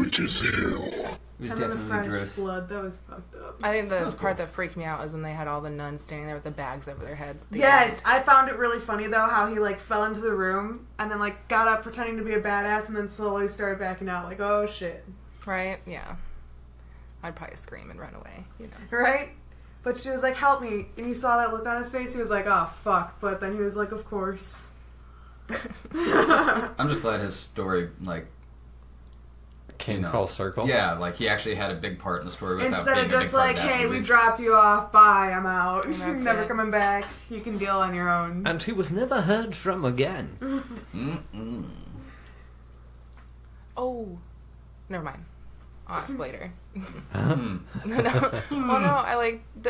Witch's Hill. It was And then the definitely French gross. blood, that was fucked up. I think the part that freaked me out was when they had all the nuns standing there with the bags over their heads. at the Yes, end. I found it really funny though how he like fell into the room and then like got up pretending to be a badass and then slowly started backing out like, oh shit. Right? Yeah. I'd probably scream and run away, you know. Right? But she was like, help me. And you saw that look on his face, he was like, oh fuck. But then he was like, of course. I'm just glad his story, like, Came full circle. yeah, like he actually had a big part in the story without Instead being of a big just part like, of that hey, movie. we dropped you off, bye, I'm out. And You're that's never it. coming back. You can deal on your own. And he was never heard from again. Mm-mm. Oh. Never mind. I'll ask later. Mm. Well, no,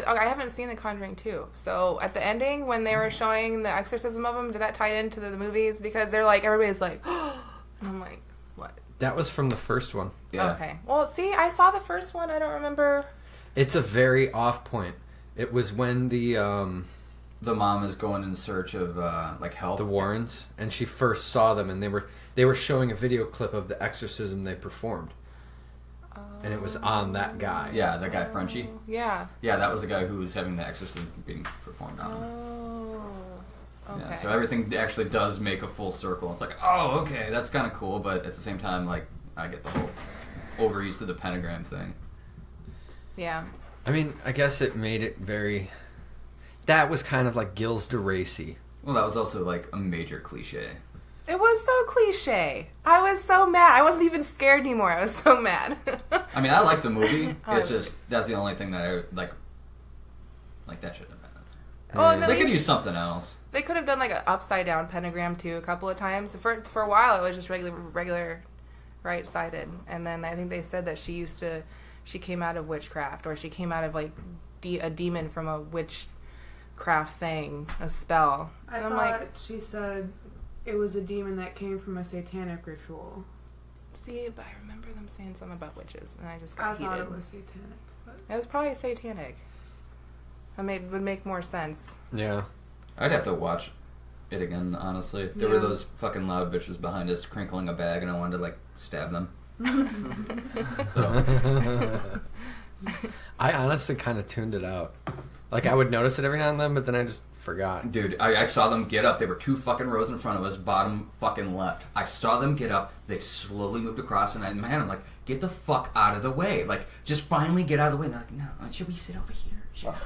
I haven't seen The Conjuring 2. So at the ending, when they were showing the exorcism of him, did that tie into the movies? Because they're like, everybody's like, and I'm like, what? That was from the first one. Yeah. Okay. Well, see, I saw the first one. I don't remember. It's a very off point. It was when the mom is going in search of like help. the Warrens, and she first saw them, and they were showing a video clip of the exorcism they performed, and it was on that guy. Yeah, that guy Frenchie. Yeah. Yeah, that was the guy who was having the exorcism being performed on him. Oh. Okay. Yeah, so everything actually does make a full circle. It's like, oh, okay, that's kind of cool, but at the same time, like, I get the whole overuse of the pentagram thing. Yeah. I mean, I guess it made it very. That was kind of like Gilles de Racy. Well, that was also like a major cliche. It was so cliche. I was so mad. I wasn't even scared anymore. I was so mad. I mean, I like the movie. Oh, It's it was- just that's the only thing that I like. Like that shouldn't have been. Well, and at They could least use something else. they could have done like an upside down pentagram too a couple of times. For a while, it was just regular right sided, and then I think they said that she came out of witchcraft, or she came out of like a demon from a witchcraft thing, a spell. I And I'm thought like, she said it was a demon that came from a satanic ritual. see, but I remember them saying something about witches, and I just I got heated. thought it was satanic. But It was probably satanic. That would make more sense. Yeah. I'd have to watch it again, honestly. There were Yeah. those fucking loud bitches behind us crinkling a bag, and I wanted to like stab them. So I honestly kind of tuned it out. Like, I would notice it every now and then, but then I just forgot. dude, I saw them get up. They were 2 fucking rows in front of us, bottom fucking left. I saw them get up. They slowly moved across, and in my head, I'm like, get the fuck out of the way. Like, just finally get out of the way. And they're like, no, should we sit over here?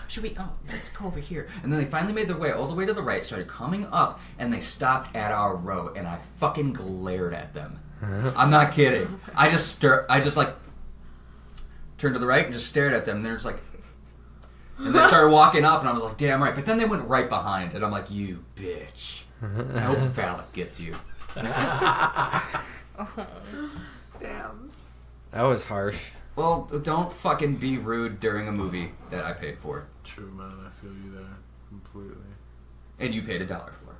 Should we? Oh, let's go over here. And then they finally made their way all the way to the right, started coming up, and they stopped at our row, and I fucking glared at them. I'm not kidding. I just like turned to the right and just stared at them, and they're just like, and they started walking up, and I was like, damn right. But then they went right behind, and I'm like, you bitch. I hope Valak gets you. damn. That was harsh. Well, don't fucking be rude during a movie that I paid for. True, man. I feel you there completely. And you paid $1 for.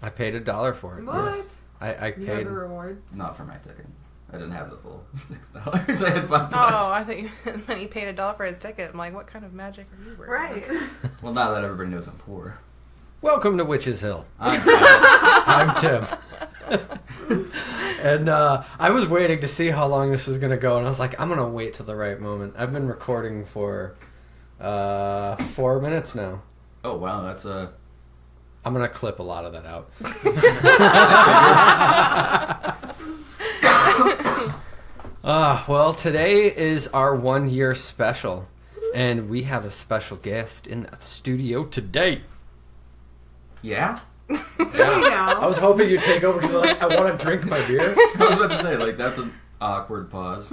I paid $1 for it. What? Yes. I You have paid. the rewards? Not for my ticket. I didn't have the full $6. I had $5. Oh, I think when he paid $1 for his ticket, I'm like, what kind of magic are you working? Right. Well, now that everybody knows I'm poor. Welcome to Witch's Hill. I'm I'm Tim. And I was waiting to see how long this was going to go, and I was like, I'm going to wait till the right moment. I've been recording for 4 minutes now. Oh, wow, that's a... I'm going to clip a lot of that out. Well, today is our 1 year special, and we have a special guest in the studio today. Yeah? Do we now? I was hoping you'd take over because I want to drink my beer. I was about to say, like, that's an awkward pause.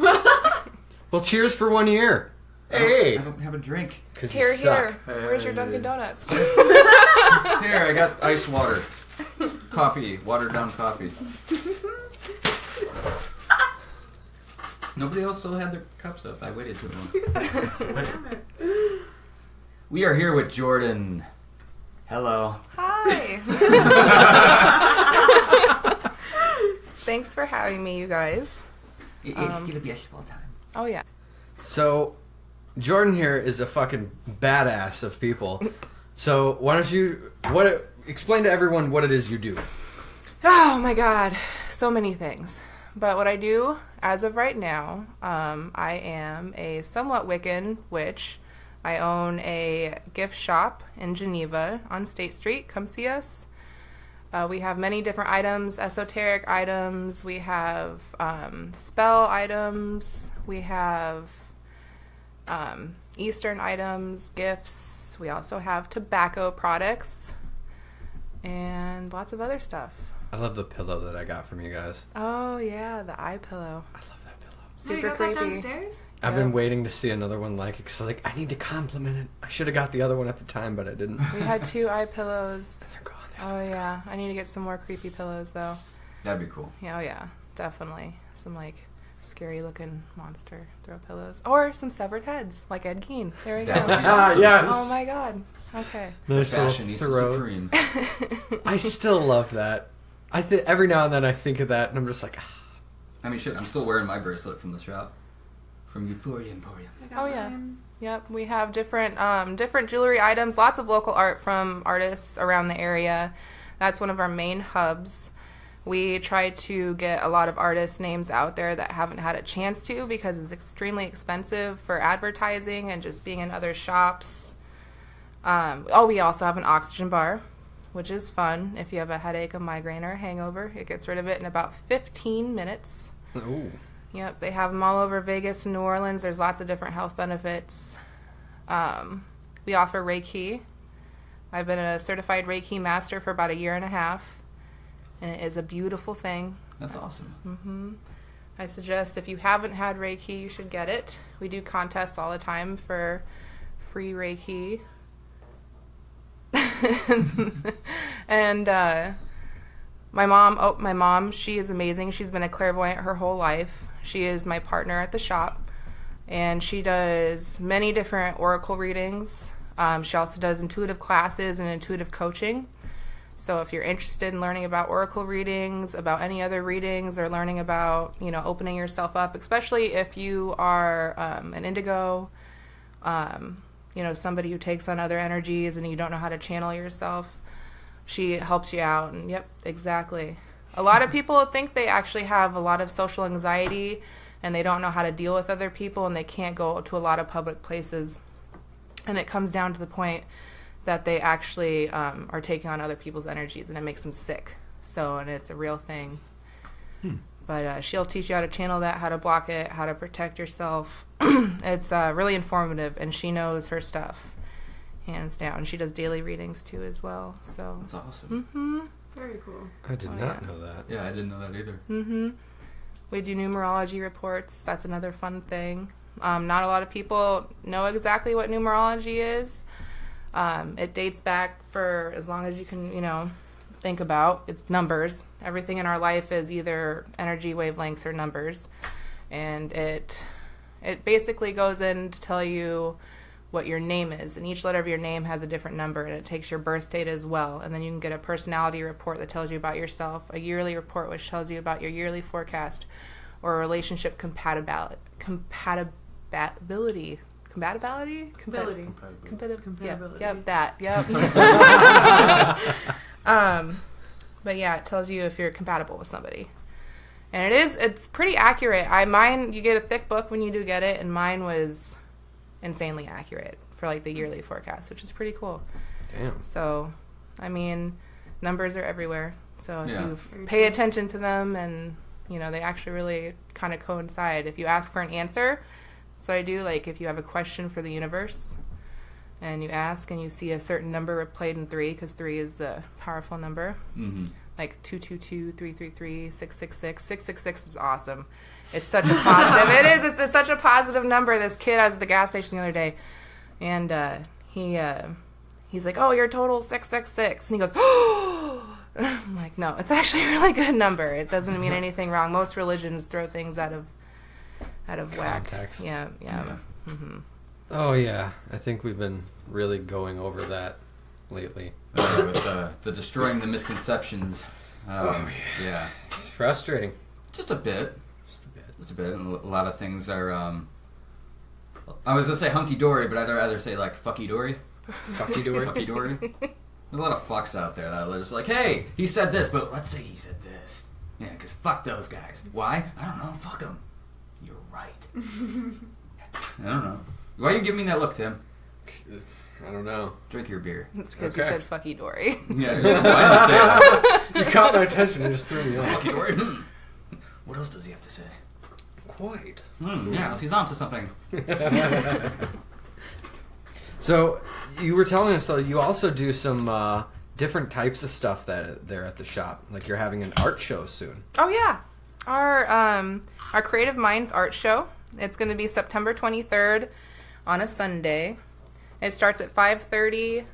Well, cheers for 1 year. I Hey. don't have a drink. 'Cause Here, you suck. here. Where's your Dunkin' Donuts? Here, I got ice water. Coffee. Watered down coffee. Nobody else still had their cups up. I waited too long. We are here with Jordan. Hello. Hi. Thanks for having me, you guys. It's gonna be a small time. Oh, yeah. So, Jordan here is a fucking badass of people. So, why don't you explain to everyone what it is you do? Oh, my God. So many things. But what I do as of right now, I am a somewhat Wiccan witch. I own a gift shop in Geneva on State Street. Come see us. We have many different items, esoteric items. We have spell items. We have Eastern items, gifts. We also have tobacco products and lots of other stuff. I love the pillow that I got from you guys. Oh, yeah, the eye pillow. I love that pillow. So you Super got creepy. that downstairs? I've Yep. been waiting to see another one like it, 'cause I need to compliment it. I should have got the other one at the time, but I didn't. We had 2 eye pillows. They're gone. Oh, yeah. I need to get some more creepy pillows, though. That'd be cool. Yeah, oh, yeah. Definitely. Some, like, scary-looking monster throw pillows. Or some severed heads, like Ed Gein. There we go. That would be awesome. yes. Oh, my God. Okay. Nice little Fashionista throat. supreme. I still love that. Every now and then I think of that, and I'm just like, I mean, shit, I'm still wearing my bracelet from the shop. From Euphoria Emporium. I got Oh, yeah. mine. Yep, we have different jewelry items, lots of local art from artists around the area. That's one of our main hubs. We try to get a lot of artists' names out there that haven't had a chance to because it's extremely expensive for advertising and just being in other shops. We also have an oxygen bar, which is fun. If you have a headache, a migraine, or a hangover, it gets rid of it in about 15 minutes. ooh. Yep, they have them all over Vegas and New Orleans. There's lots of different health benefits. We offer Reiki. I've been a certified Reiki master for about 1.5 years, and it is a beautiful thing. That's awesome. hmm I suggest if you haven't had Reiki, you should get it. We do contests all the time for free Reiki. And my mom, she is amazing. She's been a clairvoyant her whole life. She is my partner at the shop, and she does many different oracle readings. She also does intuitive classes and intuitive coaching. So if you're interested in learning about oracle readings, about any other readings, or learning about, opening yourself up, especially if you are an indigo, somebody who takes on other energies and you don't know how to channel yourself, she helps you out. And yep, exactly. A lot of people think they actually have a lot of social anxiety and they don't know how to deal with other people and they can't go to a lot of public places. And it comes down to the point that they actually are taking on other people's energies and it makes them sick. And it's a real thing. But she'll teach you how to channel that, how to block it, how to protect yourself. It's really informative, and she knows her stuff, hands down. She does daily readings, too, as well. So. That's awesome. Mm-hmm. Very cool. I did Oh, not yeah. know that. Yeah, I didn't know that either. Mm-hmm. We do numerology reports. That's another fun thing. Not a lot of people know exactly what numerology is. It dates back for as long as you can, think about. It's numbers. Everything in our life is either energy wavelengths or numbers. And it basically goes in to tell you what your name is. And each letter of your name has a different number, and it takes your birth date as well. And then you can get a personality report that tells you about yourself, a yearly report which tells you about your yearly forecast, or a relationship compatibility. Compatibility. Yep, that. Yep. But yeah, it tells you if you're compatible with somebody. And it's pretty accurate. You get a thick book when you do get it, and mine was insanely accurate for like the yearly forecast, which is pretty cool. Damn. So, I mean, numbers are everywhere. So if Yeah. you Very pay true. attention to them and, they actually really kind of coincide. If you ask for an answer, so I do, like if you have a question for the universe and you ask and you see a certain number played in 3, because 3 is the powerful number, Mm-hmm. like 222, 333, 666. 666 is awesome. It's such a positive. It is. It's such a positive number. This kid I was at the gas station the other day, and he's like, "Oh, your total 666," and he goes, "Oh." I'm like, "No, it's actually a really good number. It doesn't mean anything wrong. Most religions throw things out of whack." Context. Yeah. Yeah. Mm-hmm. Oh, yeah. I think we've been really going over that lately. With the destroying the misconceptions. Yeah. It's frustrating. Just a bit. Just a bit. Just a bit. And a lot of things are, I was going to say hunky-dory, but I'd rather say like fucky-dory. Fucky-dory. Fucky-dory. There's a lot of fucks out there that are just like, hey, he said this, but let's say he said this. Yeah, because fuck those guys. Why? I don't know. Fuck them. You're right. I don't know. Why are you giving me that look, Tim? I don't know. Drink your beer. It's because you said "fucky Dory." Yeah, why did you say that? You caught my attention and just threw me off. Fuck you, Dory. What else does he have to say? Quite. Yeah, he's on to something. So, you were telling us, you also do some different types of stuff there at the shop. Like you're having an art show soon. Oh yeah, our Creative Minds art show. It's going to be September 23rd on a Sunday. It starts at 5:30.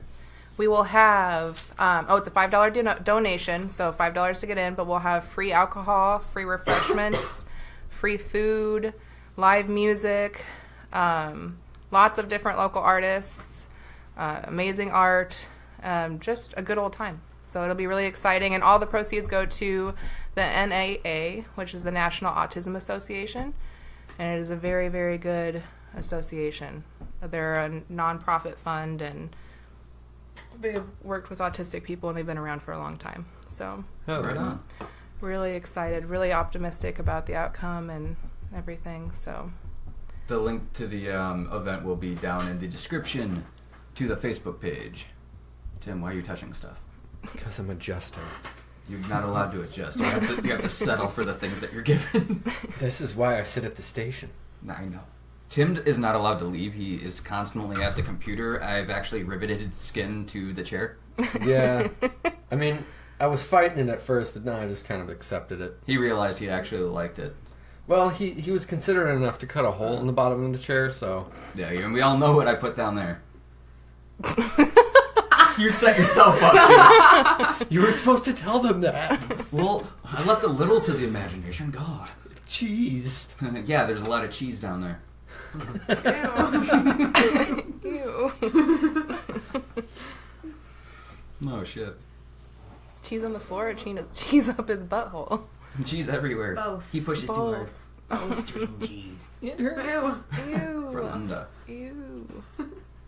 We will have it's a $5 donation, so $5 to get in. But we'll have free alcohol, free refreshments, free food, live music, lots of different local artists, amazing art, just a good old time. So it'll be really exciting, and all the proceeds go to the NAA, which is the National Autism Association, and it is a very, very good association. They're a nonprofit fund, and they've worked with autistic people, and they've been around for a long time. So Right on. really excited, really optimistic about the outcome and everything. So The link to the event will be down in the description to the Facebook page. Tim, why are you touching stuff? Because I'm adjusting. You're not allowed to adjust. You have to settle for the things that you're given. This is why I sit at the station. I know. Tim is not allowed to leave. He is constantly at the computer. I've actually riveted his skin to the chair. Yeah. I mean, I was fighting it at first, but now I just kind of accepted it. He realized he actually liked it. Well, he was considerate enough to cut a hole in the bottom of the chair, so... Yeah, and we all know what I put down there. You set yourself up, dude. You weren't supposed to tell them that. Well, I left a little to the imagination. God. Cheese. Yeah, there's a lot of cheese down there. ew. Oh, shit. Cheese on the floor or cheese up his butthole? Cheese everywhere. Both. He pushes too hard. Both. String cheese. It hurts. Ew. From under. Ew.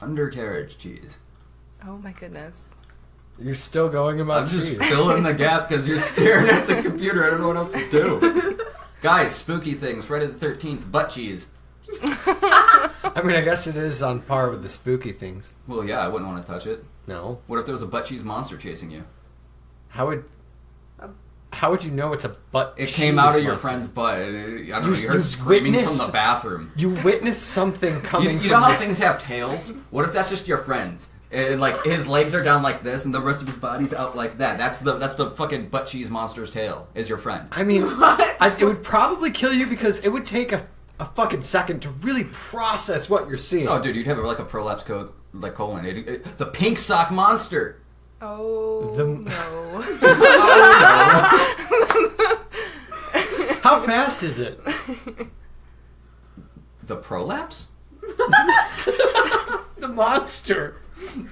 Undercarriage cheese. Oh my goodness. You're still going about I'm just cheese. filling the gap because you're staring at the computer. I don't know what else to do. Guys, spooky things. Friday the 13th. Butt cheese. I mean, I guess it is on par with the spooky things. Well, yeah, I wouldn't want to touch it. No. What if there was a butt cheese monster chasing you? How would you know it's a butt It came out of cheese your monster? friend's butt. I don't know. You heard you screaming witnessed- from the bathroom. You witnessed something coming You from know how the- things have tails? What if that's just your friend's? And like his legs are down like this, and the rest of his body's out like that. That's the fucking butt cheese monster's tail. Is your friend? I mean, it would probably kill you because it would take a fucking second to really process what you're seeing. Oh, dude, you'd have like a prolapse colon. The pink sock monster. Oh no. How fast is it? The prolapse? The monster.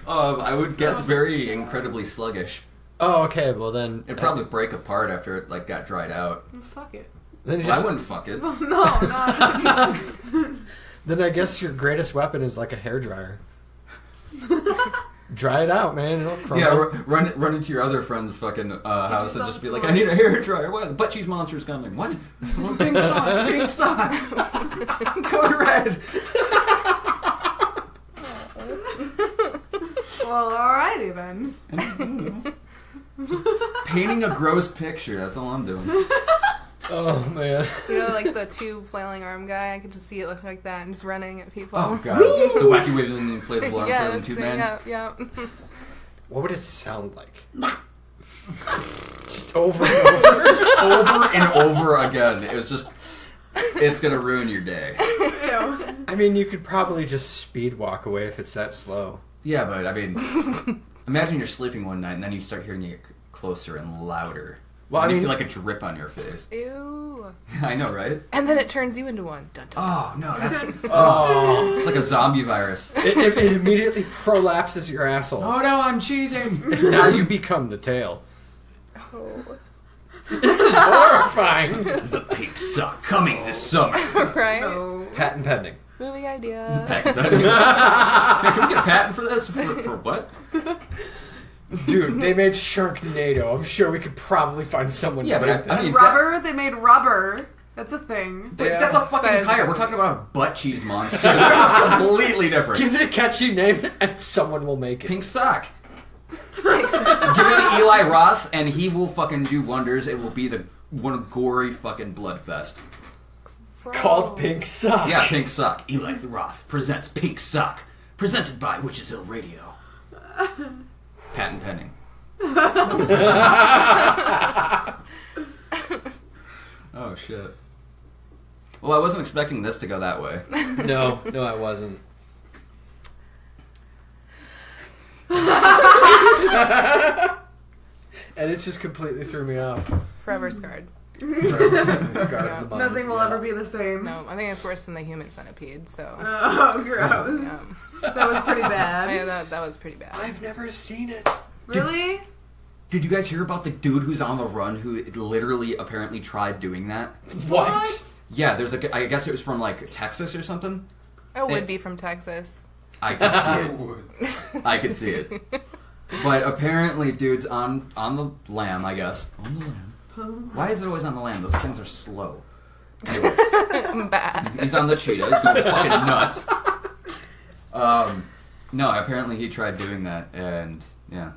I would guess very incredibly sluggish. Oh, okay. Well then, It'd probably break apart after it like got dried out. Fuck it. then, Well, I wouldn't fuck it. No, no. then I guess your greatest weapon is like a hairdryer. Dry it out, man. It'll crumble. Yeah, run into your other friend's fucking house and just be like, I need a hair dryer. What? The butt cheese monster's coming. What? Pink sock, pink sock. Code red. Well, alrighty then. Painting a gross picture. That's all I'm doing. Oh man. You know, like the two flailing arm guy. I could just see it look like that and just running at people. Oh god. The wacky wiggling inflatable arm yeah, flailing that's tube the, man. yeah. What would it sound like? Just over and over. Over and over again. It was just. It's gonna ruin your day. Ew. I mean, you could probably just speed walk away if it's that slow. Yeah, but I mean, imagine you're sleeping one night and then you start hearing it closer and louder. Well, and I you mean- feel like a drip on your face. Ew. I know, right? And then it turns you into one. Dun, dun, dun. Oh no, that's Oh. it's like a zombie virus. It immediately prolapses your asshole. Oh no, I'm cheesing. Now you become the tail. Oh. This is horrifying. The pink sock coming this summer. Right? No. Patent pending. Movie idea. Can we get a patent for this? For what? Dude, they made Sharknado. I'm sure we could probably find someone. Yeah, to but make I mean, this. Rubber. They made rubber. That's a thing. But Yeah. that's a fucking That is tire. good. We're talking about a butt cheese monster. This is completely different. Give it a catchy name, and someone will make it. Pink sock. Give it to Eli Roth, and he will fucking do wonders. It will be one gory fucking blood fest. Called Pink Sock. Yeah, Pink Sock. Eli Roth presents Pink Sock. Presented by Witches Hill Radio. Patent pending. Oh, shit. Well, I wasn't expecting this to go that way. No, I wasn't. And it just completely threw me off. Forever scarred. Nothing will ever be the same. No, I think it's worse than the human centipede. So Oh, gross. yeah. That was pretty bad. Yeah, that was pretty bad. I've never seen it. Really? Did you guys hear about the dude who's on the run who literally apparently tried doing that? What? Yeah, there's I guess it was from like Texas or something. It would be from Texas. I could see it. I could see it. But apparently, dude's on the lam, I guess. On the lam. Why is it always on the lam? Those things are slow. Anyway, Bad. he's on the cheetah. He's going fucking nuts. No, apparently he tried doing that, and yeah.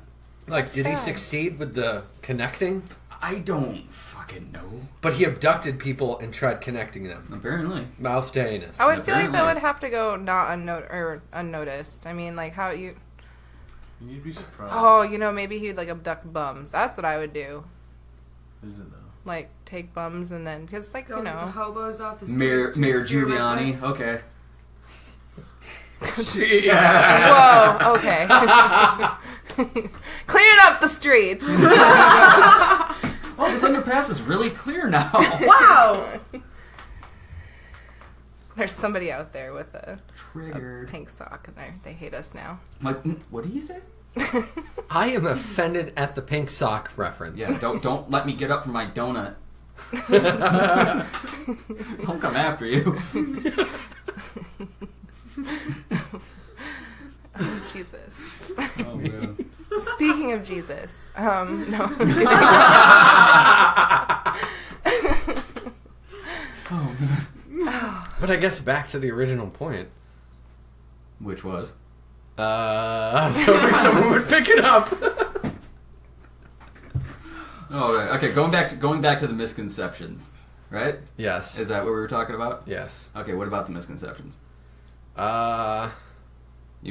Like, did he Sad. succeed with the connecting? I don't fucking know. But he abducted people and tried connecting them. Apparently. Mouth to anus. I would feel like that Apparently. would have to go not unnoticed. I mean, like how you. You'd be surprised. Oh, maybe he'd like abduct bums. That's what I would do. Is it though? Like take bums and then because like Go the hobos off the streets. Mayor to steal my Giuliani. butt. Okay. Whoa. Okay. Cleaning up the streets. Oh, this underpass is really clear now. Wow. There's somebody out there with a Triggered. pink sock, and they hate us now. Like, what did you say? I am offended at the pink sock reference. Yeah, don't let me get up from my donut. I'll come after you. Jesus. Oh man. Speaking of Jesus, no. Oh man. But I guess back to the original point. Which was? I was hoping someone would pick it up. Oh, right. Okay. Going back to the misconceptions, right? Yes. Is that what we were talking about? Yes. Okay. What about the misconceptions? You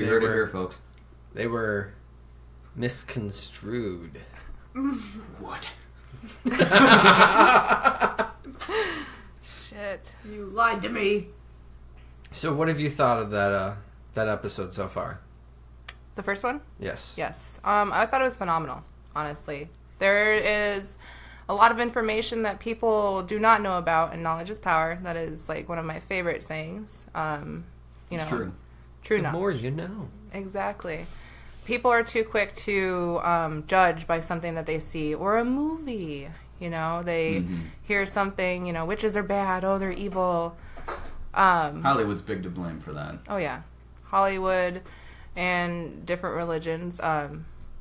They heard it were- here, folks. They were misconstrued. What? Shit. You lied to me. So, what have you thought of that episode so far? The first one? Yes. Yes. I thought it was phenomenal, honestly. There is a lot of information that people do not know about, and knowledge is power. That is like one of my favorite sayings. It's true. True The knowledge. more you know. Exactly. People are too quick to judge by something that they see or a movie. They hear something, witches are bad, oh, they're evil. Hollywood's big to blame for that. Oh, yeah. Hollywood and different religions.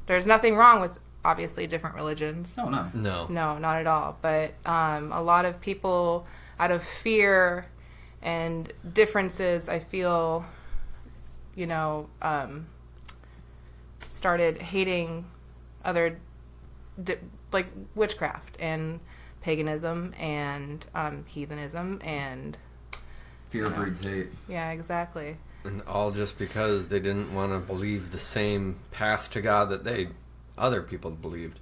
There's nothing wrong with, obviously, different religions. Oh no. No. No, not at all. But a lot of people, out of fear and differences, I feel, started hating other, like witchcraft and paganism and heathenism and Fear breeds hate. yeah, exactly. And all just because they didn't want to believe the same path to God that other people believed.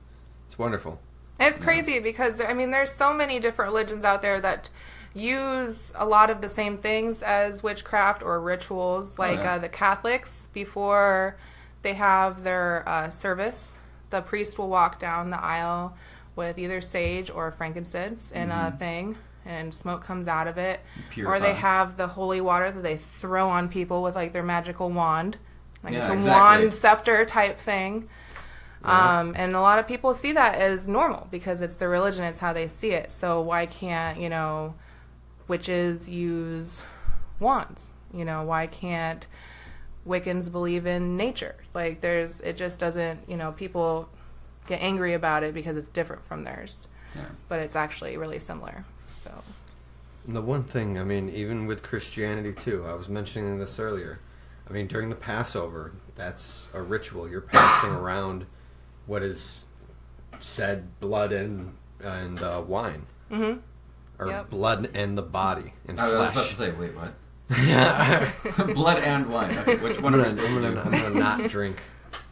It's wonderful. And it's crazy because there's so many different religions out there that use a lot of the same things as witchcraft or rituals. Like yeah. the Catholics, before they have their service, the priest will walk down the aisle with either sage or frankincense in a thing, and smoke comes out of it. Purify. Or they have the holy water that they throw on people with like their magical wand. Like Yeah, it's a exactly. wand scepter type thing. Yeah. And a lot of people see that as normal because it's their religion, it's how they see it. So why can't, witches use wands? Why can't Wiccans believe in nature. Like it just doesn't, people get angry about it because it's different from theirs. Yeah. But it's actually really similar. So. And the one thing, I mean, even with Christianity too, I was mentioning this earlier. I mean, during the Passover, that's a ritual. You're passing around what is said blood and wine. Mm-hmm. Or blood and the body and I flesh. was about to say, wait, what? Yeah. Blood and wine. Okay, which one are we supposed to do? I'm gonna not drink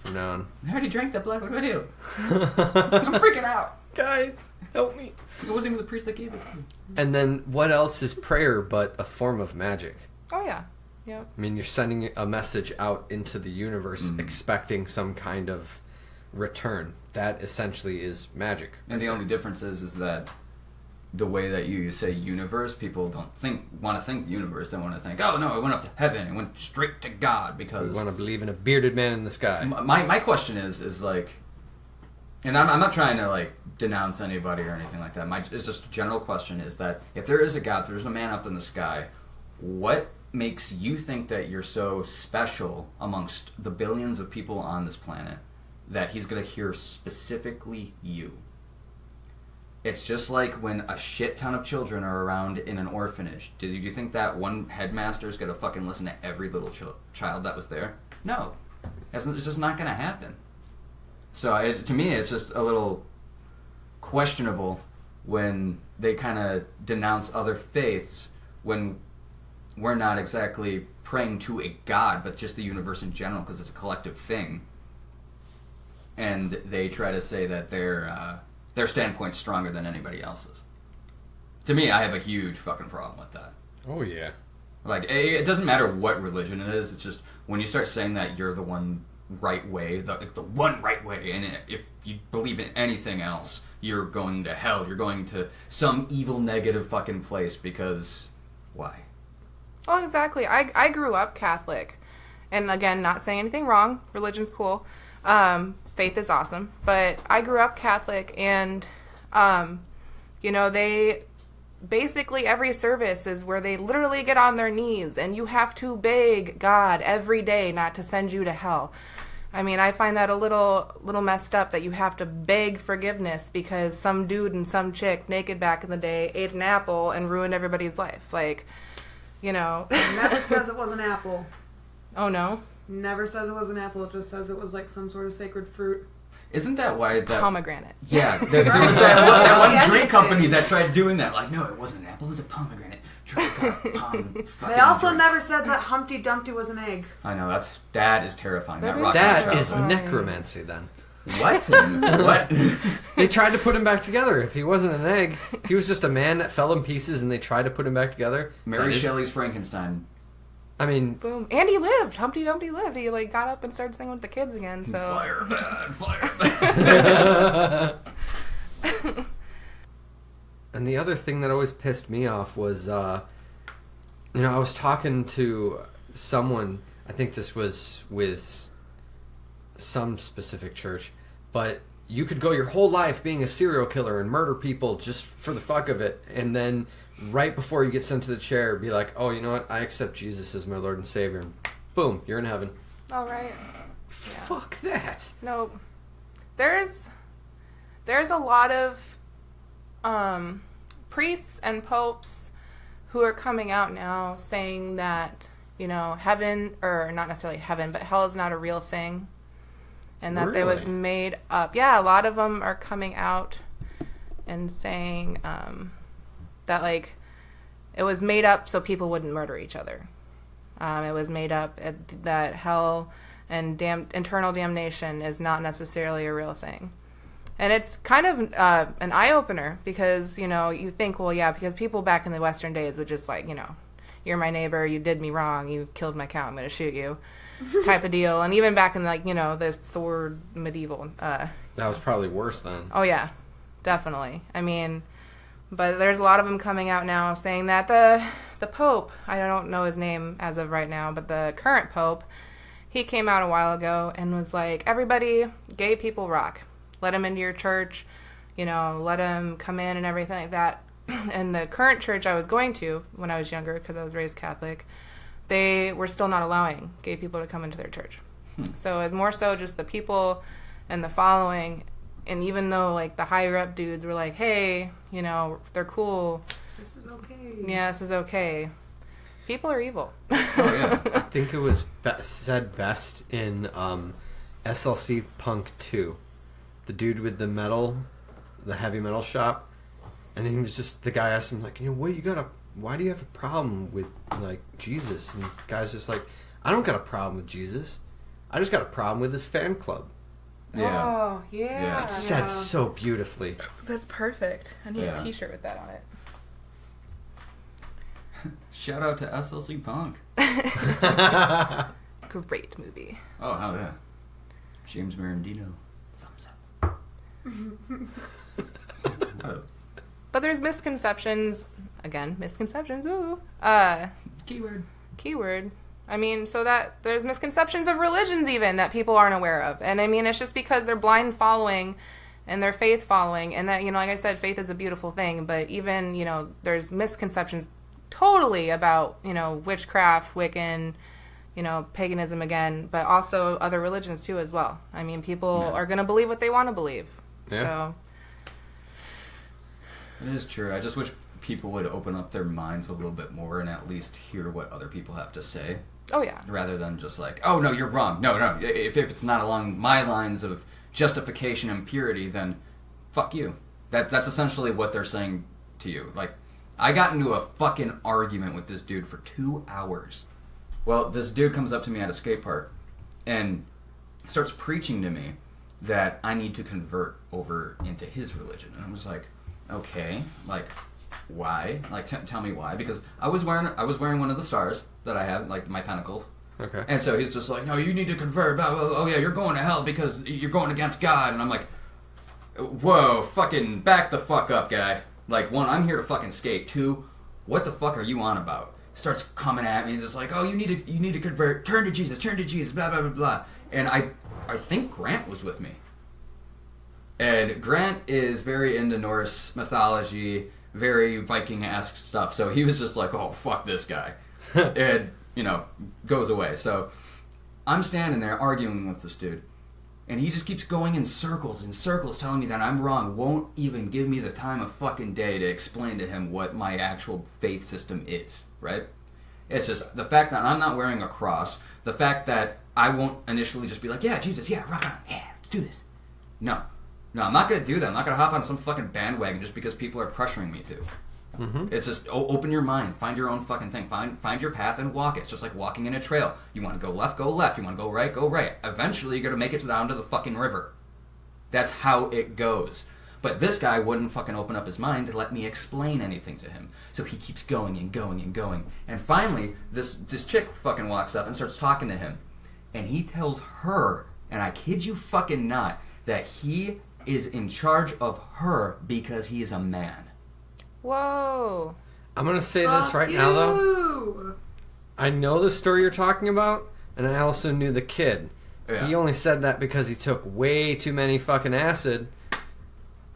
from now on. I already drank the blood. What do I do? I'm freaking out. Guys, help me. It wasn't even the priest that gave it to me. And then what else is prayer but a form of magic? Oh, yeah. Yep. I mean, you're sending a message out into the universe expecting some kind of return. That essentially is magic. And the only difference is that the way that you say universe, people don't want to think the universe. They want to think, oh no, it went up to heaven. It went straight to God because... We want to believe in a bearded man in the sky. My question is like... And I'm not trying to like denounce anybody or anything like that. It's just a general question is that if there is a God, if there's a man up in the sky, what makes you think that you're so special amongst the billions of people on this planet that he's going to hear specifically you? It's just like when a shit ton of children are around in an orphanage. Do you think that one headmaster is going to fucking listen to every little child that was there? No. It's just not going to happen. So to me, it's just a little questionable when they kind of denounce other faiths when we're not exactly praying to a God, but just the universe in general because it's a collective thing. And they try to say that their standpoint's stronger than anybody else's. To me, I have a huge fucking problem with that. Oh, yeah. Like, it doesn't matter what religion it is. It's just when you start saying that you're the one right way, the one right way, and if you believe in anything else, you're going to hell. You're going to some evil, negative fucking place because why? Oh, exactly. I grew up Catholic. And again, not saying anything wrong. Religion's cool. Faith is awesome. But I grew up Catholic and, they basically every service is where they literally get on their knees and you have to beg God every day not to send you to hell. I mean, I find that a little messed up that you have to beg forgiveness because some dude and some chick naked back in the day ate an apple and ruined everybody's life. Like, Never says it was an apple. Oh, no? Never says it was an apple. It just says it was like some sort of sacred fruit. Isn't that why that... Pomegranate. Yeah, there was that one drink company that tried doing that. Like, no, it wasn't an apple, it was a pomegranate. Drink They also never said that Humpty Dumpty was an egg. I know, that is terrifying. That is necromancy, then. What? What? They tried to put him back together. If he wasn't an egg, if he was just a man that fell in pieces and they tried to put him back together. Mary Shelley's Frankenstein. I mean... Boom. And he lived. Humpty Dumpty lived. He, got up and started singing with the kids again, so... Fire bad, fire bad. And the other thing that always pissed me off was, I was talking to someone, I think this was with some specific church, but you could go your whole life being a serial killer and murder people just for the fuck of it, and then right before you get sent to the chair, be like, oh, you know what, I accept Jesus as my Lord and Savior, and boom, you're in heaven. All right. Fuck that. No. There's a lot of priests and popes who are coming out now saying that, heaven, or not necessarily heaven, but hell is not a real thing. And that It was made up. Yeah, a lot of them are coming out and saying that, it was made up so people wouldn't murder each other. It was made up that hell and eternal damnation is not necessarily a real thing. And it's kind of an eye-opener because, you think, well, yeah, because people back in the Western days would just you're my neighbor, you did me wrong, you killed my cow, I'm going to shoot you, type of deal. And even back in, the sword medieval. That was probably worse then. Oh, yeah, definitely. I mean, but there's a lot of them coming out now saying that the Pope, I don't know his name as of right now, but the current Pope, he came out a while ago and was like, everybody, gay people rock. Let them into your church, let them come in and everything like that. And the current church I was going to when I was younger, because I was raised Catholic, they were still not allowing gay people to come into their church. So it's more so just the people and the following. And even though, like, the higher up dudes were like, hey, you know, they're cool. This is okay. Yeah, this is okay. People are evil. Oh, yeah. I think it was said best in SLC Punk 2. The dude with the heavy metal shop. And he was just, the guy asked him, like, you know, why do you have a problem with, like, Jesus? And the guy's just like, I don't got a problem with Jesus. I just got a problem with his fan club. Yeah. Oh, yeah. Yeah. It's said so beautifully. That's perfect. I need Yeah. a t-shirt with that on it. Shout out to SLC Punk. Great movie. Oh, hell yeah. James Marandino. Thumbs up. But there's misconceptions. Again, misconceptions. Woo. Keyword. I mean, so that there's misconceptions of religions even that people aren't aware of. And I mean, it's just because they're blind following and they're faith following. And that, you know, like I said, faith is a beautiful thing. But even, you know, there's misconceptions totally about, you know, witchcraft, Wiccan, you know, paganism again, but also other religions too as well. I mean, people are going to believe what they want to believe. Yeah. So It is true. I just wish people would open up their minds a little bit more and at least hear what other people have to say. oh yeah. Rather than just like, oh, no, you're wrong. No. If it's not along my lines of justification and purity, then fuck you. That's essentially what they're saying to you. Like, I got into a fucking argument with this dude for 2 hours. Well, this dude comes up to me at a skate park and starts preaching to me that I need to convert over into his religion. And I was like, okay, like, why? Like, tell me why. Because I was wearing one of the stars that I have, like my pentacles. Okay. And so he's just like, no, you need to convert. Blah, blah, blah. Oh yeah, you're going to hell because you're going against God. And I'm like, whoa, fucking back the fuck up, guy. Like, one, I'm here to fucking skate. Two, what the fuck are you on about? Starts coming at me, just like, oh, you need to convert. Turn to Jesus, blah blah blah blah. And I think Grant was with me. And Grant is very into Norse mythology, very Viking-esque stuff. So he was just like, oh, fuck this guy. And, you know, goes away. So I'm standing there arguing with this dude. And he just keeps going in circles, telling me that I'm wrong, won't even give me the time of fucking day to explain to him what my actual faith system is, right? It's just the fact that I'm not wearing a cross, the fact that I won't initially just be like, yeah, Jesus, yeah, rock on, yeah, let's do this. No, I'm not going to do that. I'm not going to hop on some fucking bandwagon just because people are pressuring me to. Mm-hmm. It's just open your mind, find your own fucking thing, find your path and walk it. It's just like walking in a trail. You want to go left, go left. You want to go right. Eventually, you're going to make it down to the fucking river. That's how it goes. But this guy wouldn't fucking open up his mind to let me explain anything to him. So he keeps going and going and going. And finally, this chick fucking walks up and starts talking to him. And he tells her, and I kid you fucking not, that he is in charge of her because he is a man. Whoa. I'm going to say this right now, though. I know the story you're talking about, and I also knew the kid. Yeah. He only said that because he took way too many fucking acid.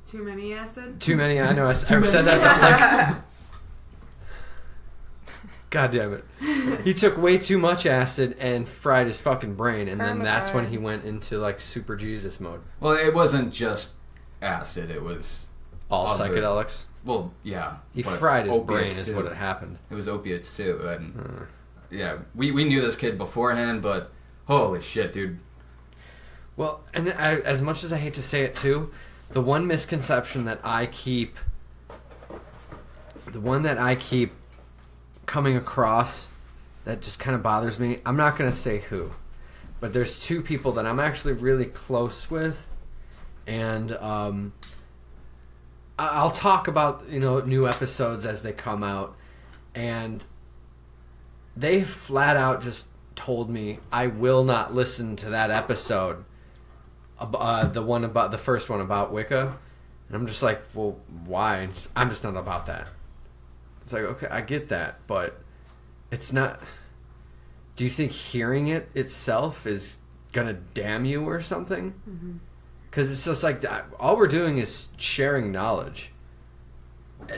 Too many acid? Too many, I know, I've said that. That's like... God damn it. He took way too much acid and fried his fucking brain, and then that's when he went into, like, super Jesus mode. Well, it wasn't just acid, it was... All psychedelics? Well, yeah. He fried his brain is what had happened. It was opiates, too. And, yeah, we knew this kid beforehand, but holy shit, dude. Well, and as much as I hate to say it, too, the one misconception that I keep... The one that I keep coming across that just kind of bothers me, I'm not going to say who, but there's two people that I'm actually really close with, and I'll talk about, you know, new episodes as they come out, and they flat out just told me I will not listen to that episode, the first one about Wicca, and I'm just like, well, why? I'm just not about that. It's like, okay, I get that, but it's not... Do you think hearing it itself is gonna damn you or something? Because it's just like, all we're doing is sharing knowledge.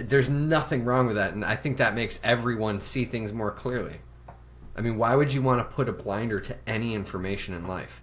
There's nothing wrong with that, and I think that makes everyone see things more clearly. I mean, why would you want to put a blinder to any information in life?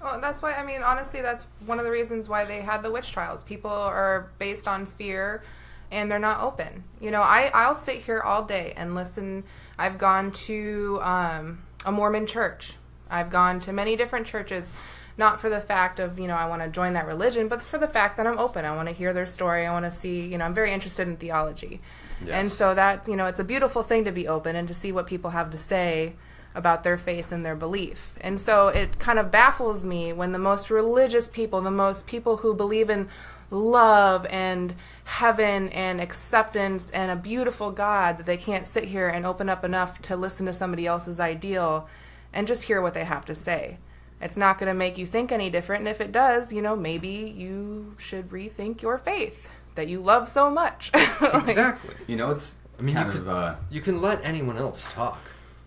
Well, that's why, I mean, honestly, that's one of the reasons why they had the witch trials. People are based on fear, and they're not open. You know, I'll sit here all day and listen. I've gone to a Mormon church. I've gone to many different churches, not for the fact of, you know, I want to join that religion, but for the fact that I'm open. I want to hear their story. I want to see, you know, I'm very interested in theology. Yes. And so that, you know, it's a beautiful thing to be open and to see what people have to say about their faith and their belief. And so it kind of baffles me when the most religious people, the most people who believe in love and heaven and acceptance and a beautiful God, that they can't sit here and open up enough to listen to somebody else's ideal and just hear what they have to say. It's not going to make you think any different. And if it does, you know, maybe you should rethink your faith that you love so much. Exactly. You know, it's I mean, kind you can let anyone else talk.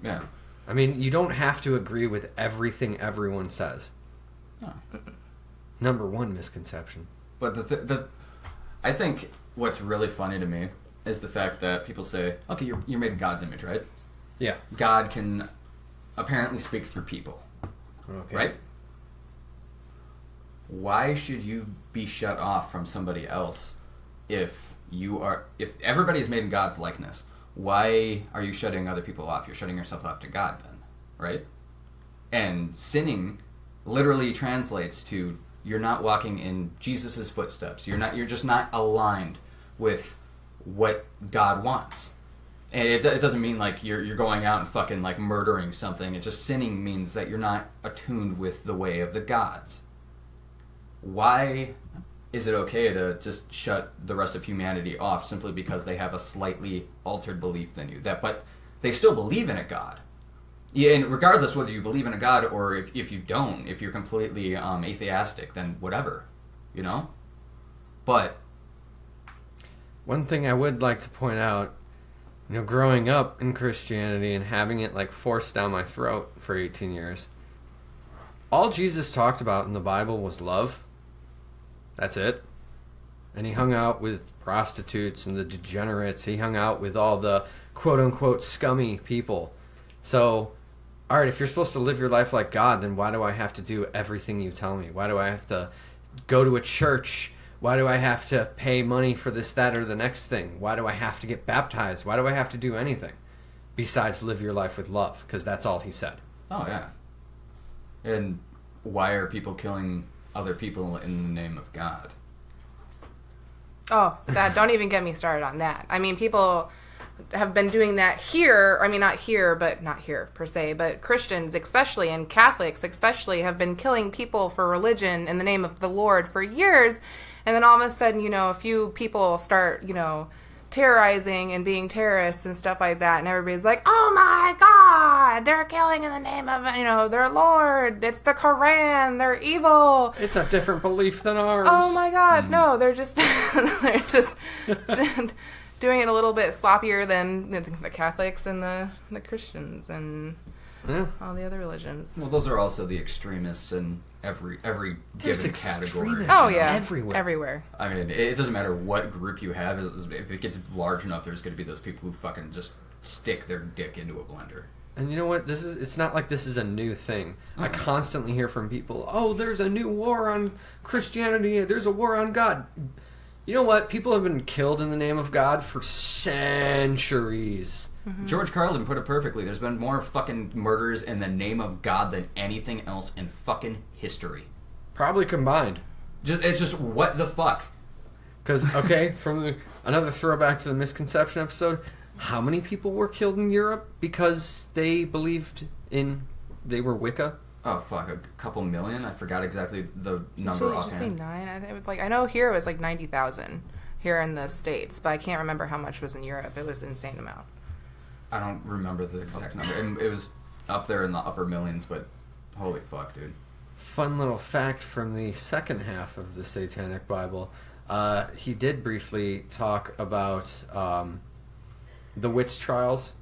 yeah. I mean, you don't have to agree with everything everyone says. Oh. Number one misconception. But I think what's really funny to me is the fact that people say, okay, you're made in God's image, right? Yeah. God can apparently speak through people, Okay. right? Why should you be shut off from somebody else if everybody is made in God's likeness? Why are you shutting other people off? You're shutting yourself off to God then, right? And sinning literally translates to you're not walking in Jesus' footsteps. You're just not aligned with what God wants. And it doesn't mean like you're going out and fucking like murdering something. It just sinning means that you're not attuned with the way of the gods. Why is it okay to just shut the rest of humanity off simply because they have a slightly altered belief than you? But they still believe in a God. Yeah, and regardless whether you believe in a God or if you don't, if you're completely atheistic, then whatever, you know? But One thing I would like to point out, you know, growing up in Christianity and having it like forced down my throat for 18 years, all Jesus talked about in the Bible was love. That's it. And he hung out with prostitutes and the degenerates. He hung out with all the quote-unquote scummy people. So, all right, if you're supposed to live your life like God, then why do I have to do everything you tell me? Why do I have to go to a church? Why do I have to pay money for this, that, or the next thing? Why do I have to get baptized? Why do I have to do anything besides live your life with love? Because that's all he said. oh yeah. And why are people killing other people in the name of God? Oh, that, don't even get me started on that. I mean, people have been doing that here. I mean, not here per se, but Christians especially and Catholics especially have been killing people for religion in the name of the Lord for years. And then all of a sudden, you know, a few people start, you know, terrorizing and being terrorists and stuff like that. And everybody's like, oh my God, they're killing in the name of, you know, their Lord. It's the Quran. They're evil. It's a different belief than ours. Oh my God, no, they're just doing it a little bit sloppier than the Catholics and the Christians and Yeah. all the other religions. Well, those are also the extremists in every There's given category. extremists. Oh yeah, Everywhere. I mean, it doesn't matter what group you have. If it gets large enough, there's going to be those people who fucking just stick their dick into a blender. And you know what? It's not like this is a new thing. I constantly hear from people, oh, there's a new war on Christianity. There's a war on God. You know what? People have been killed in the name of God for centuries. Mm-hmm. George Carlin put it perfectly. There's been more fucking murders in the name of God than anything else in fucking history. Probably combined. It's just, what the fuck? Because, okay, another throwback to the misconception episode, how many people were killed in Europe because they believed they were Wicca? Oh, fuck, a couple million? I forgot exactly the number Did you say offhand. 9? I think it was I know here it was like 90,000 here in the States, but I can't remember how much was in Europe. It was an insane amount. I don't remember the exact number. It was up there in the upper millions, but holy fuck, dude. Fun little fact from the second half of the Satanic Bible. He did briefly talk about the witch trials,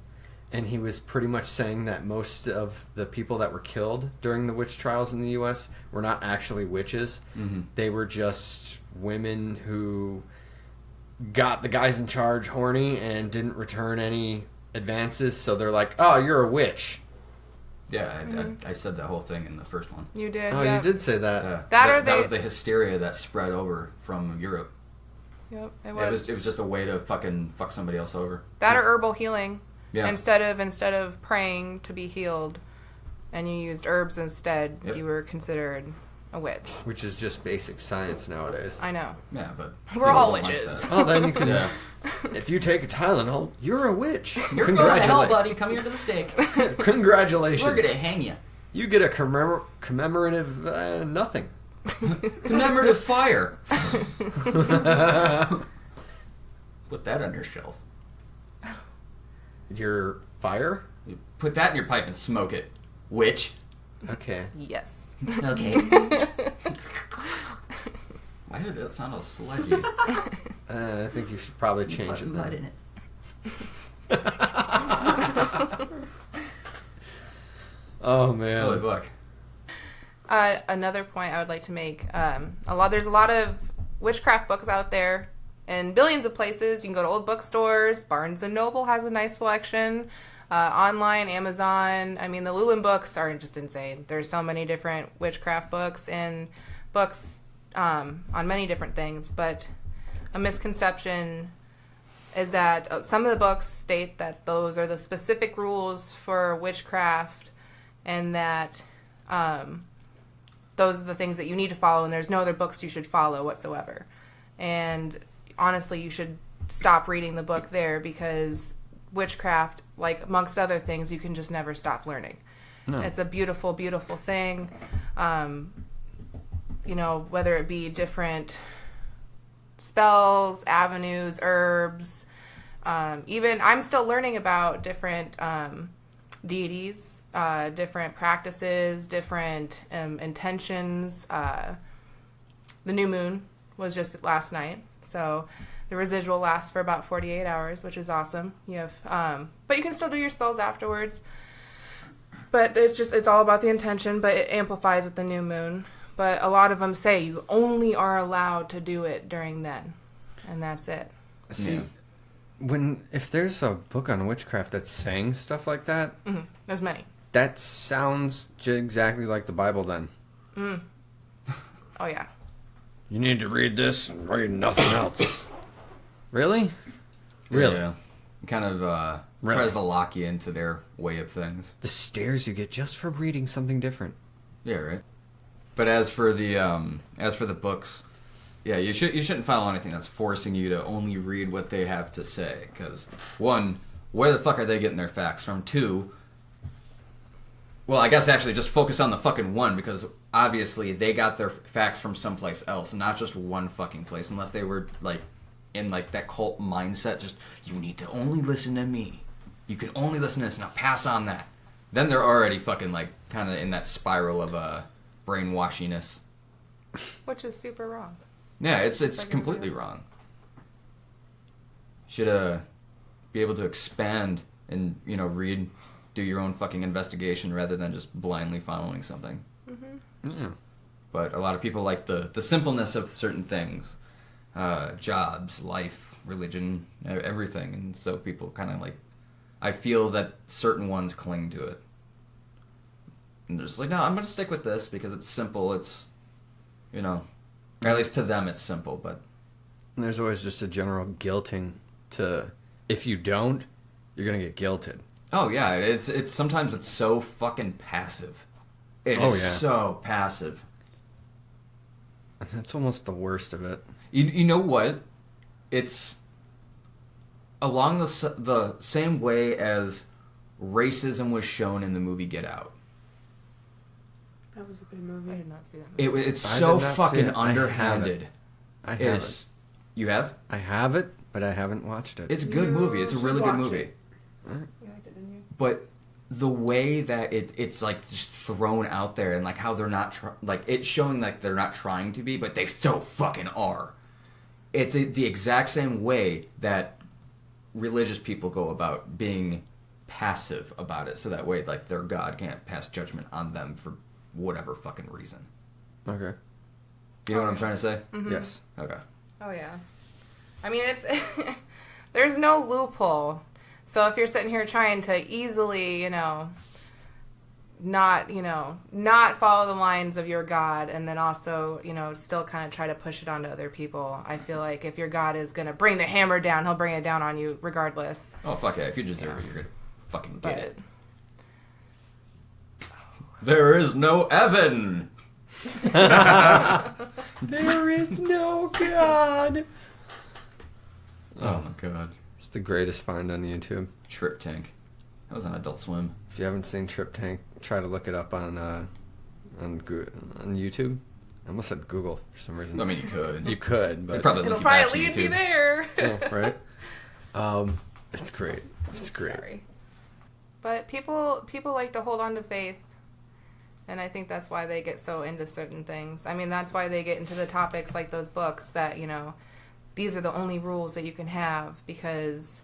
and he was pretty much saying that most of the people that were killed during the witch trials in the U.S. were not actually witches. Mm-hmm. They were just women who got the guys in charge horny and didn't return any advances, so they're like, "Oh, you're a witch." Yeah, I said that whole thing in the first one. You did. Oh, yeah. you did say that. Yeah. That was the hysteria that spread over from Europe. Yep, It was just a way to fucking fuck somebody else over. That or herbal healing. Yeah. Instead of praying to be healed, and you used herbs instead, Yep. you were considered a witch. Which is just basic science nowadays. I know. Yeah, but We're all people don't like witches. that. Oh, then you can. Yeah. If you take a Tylenol, you're a witch. You're going to hell, buddy. Come here to the stake. Congratulations. We're gonna hang you. You get a commemorative nothing. Commemorative fire. Put that on your shelf. Your fire? You put that in your pipe and smoke it. Witch. Okay. Yes. Okay. Why did that sound all sludgy? I think you should probably change it Mud then. in it. Oh man. Holy fuck. Another point I would like to make: there's a lot of witchcraft books out there in billions of places. You can go to old bookstores. Barnes and Noble has a nice selection. Online, Amazon. I mean, the Llewellyn books are just insane. There's so many different witchcraft books and books on many different things. But a misconception is that some of the books state that those are the specific rules for witchcraft, and that those are the things that you need to follow, and there's no other books you should follow whatsoever. And honestly, you should stop reading the book there, because witchcraft, like amongst other things, you can just never stop learning. No. It's a beautiful, beautiful thing. Whether it be different spells, avenues, herbs, even I'm still learning about different deities, different practices, different intentions. The new moon was just last night, so the residual lasts for about 48 hours, which is awesome. You have, but you can still do your spells afterwards. But it's all about the intention, but it amplifies with the new moon. But a lot of them say you only are allowed to do it during then, and that's it. See, if there's a book on witchcraft that's saying stuff like that, Mm-hmm. There's many. that sounds exactly like the Bible then. Oh, yeah. You need to read this and read nothing else. Really? Really? Yeah. Kind of Really? tries to lock you into their way of things. The stares you get just for reading something different. Yeah, right. But as for the books, yeah, you shouldn't follow anything that's forcing you to only read what they have to say. Because one, where the fuck are they getting their facts from? Two, well, I guess actually just focus on the fucking one, because obviously they got their facts from someplace else, not just one fucking place, unless they were like in like that cult mindset. Just, you need to only listen to me. You can only listen to this. Now pass on that. Then they're already fucking like kind of in that spiral of brainwashiness. Which is super wrong. Yeah, it's like completely everything else. wrong. Should be able to expand and read, do your own fucking investigation rather than just blindly following something. Yeah. But a lot of people like the simpleness of certain things, jobs, life, religion, everything, and so people kind of like. I feel that certain ones cling to it. And they're just like, no, I'm going to stick with this because it's simple. It's, or at least to them it's simple, but... And there's always just a general guilting to, if you don't, you're going to get guilted. Oh, yeah, it's sometimes it's so fucking passive. It is so passive. And that's almost the worst of it. You know what? It's along the same way as racism was shown in the movie Get Out. That was a good I movie. did not see that. It's I so did not see fucking it. I have underhanded. I have It's, you have? it. I have it, but I haven't watched it. It's a good You movie. It's a should really good watch movie. it. You liked it, didn't you? But the way that it's like just thrown out there, and like how they're not like it's showing like they're not trying to be, but they so fucking are. It's the exact same way that religious people go about being passive about it, so that way like their God can't pass judgment on them for whatever fucking reason. Okay. You know what I'm trying to say? Yes. Okay. Oh, yeah. I mean, it's... there's no loophole. So if you're sitting here trying to easily, not follow the lines of your God, and then also, still kind of try to push it onto other people, I feel like if your God is going to bring the hammer down, he'll bring it down on you regardless. Oh, fuck yeah. If you deserve it, you're going to fucking get But it. There is no Evan. There is no God. Oh my god. It's the greatest find on YouTube. Trip Tank. That was on Adult Swim. If you haven't seen Trip Tank, try to look it up on YouTube. I almost said Google for some reason. I mean, you could. You could, but It'll it'll link you back probably to lead me YouTube. there. yeah, right. It's great. It's great. Sorry. But people like to hold on to faith, and I think that's why they get so into certain things. I mean, that's why they get into the topics like those books that, these are the only rules that you can have because,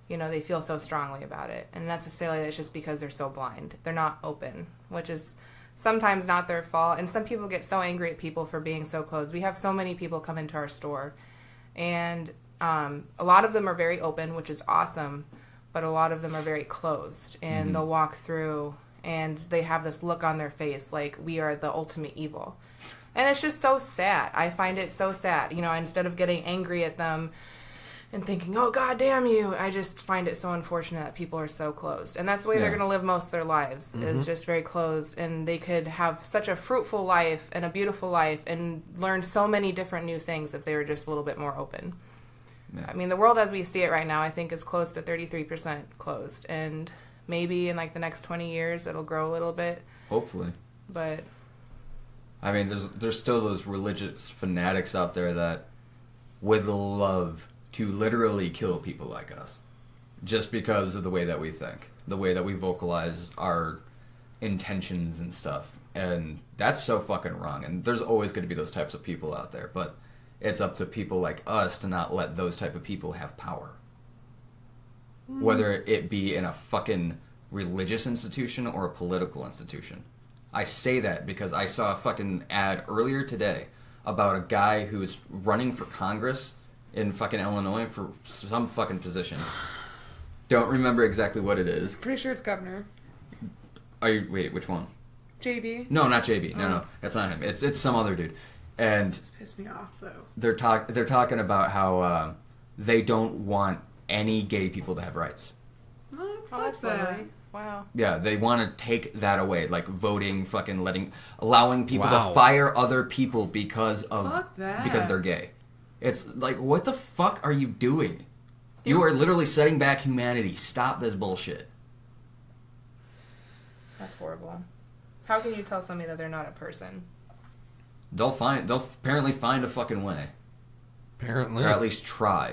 they feel so strongly about it. And necessarily it's just because they're so blind. They're not open, which is sometimes not their fault. And some people get so angry at people for being so closed. We have so many people come into our store, and a lot of them are very open, which is awesome, but a lot of them are very closed, and they'll walk through and they have this look on their face like we are the ultimate evil. And it's just so sad. I find it so sad. Instead of getting angry at them and thinking, oh, God damn you, I just find it so unfortunate that people are so closed. And that's the way they're going to live most of their lives, is just very closed. And they could have such a fruitful life and a beautiful life and learn so many different new things if they were just a little bit more open. Yeah. I mean, the world as we see it right now, I think is close to 33% closed. And maybe in the next 20 years, it'll grow a little bit. Hopefully. But I mean, there's still those religious fanatics out there that would love to literally kill people like us just because of the way that we think, the way that we vocalize our intentions and stuff. And that's so fucking wrong. And there's always going to be those types of people out there, but it's up to people like us to not let those type of people have power. Whether it be in a fucking religious institution or a political institution. I say that because I saw a fucking ad earlier today about a guy who is running for Congress in fucking Illinois for some fucking position. Don't remember exactly what it is. Pretty sure it's governor. Wait, which one? JB. No, not JB. No, that's not him. It's some other dude. And Pissed me off though. they're talking about how they don't want any gay people to have rights. Oh, oh, that's fuck that. lovely. Wow. Yeah, they want to take that away, like voting, fucking allowing people Wow. to fire other people because Fuck that. because they're gay. It's like, what the fuck are you doing? You are literally setting back humanity. Stop this bullshit. That's horrible. How can you tell somebody that they're not a person? They'll apparently find a fucking way, Apparently. or at least try.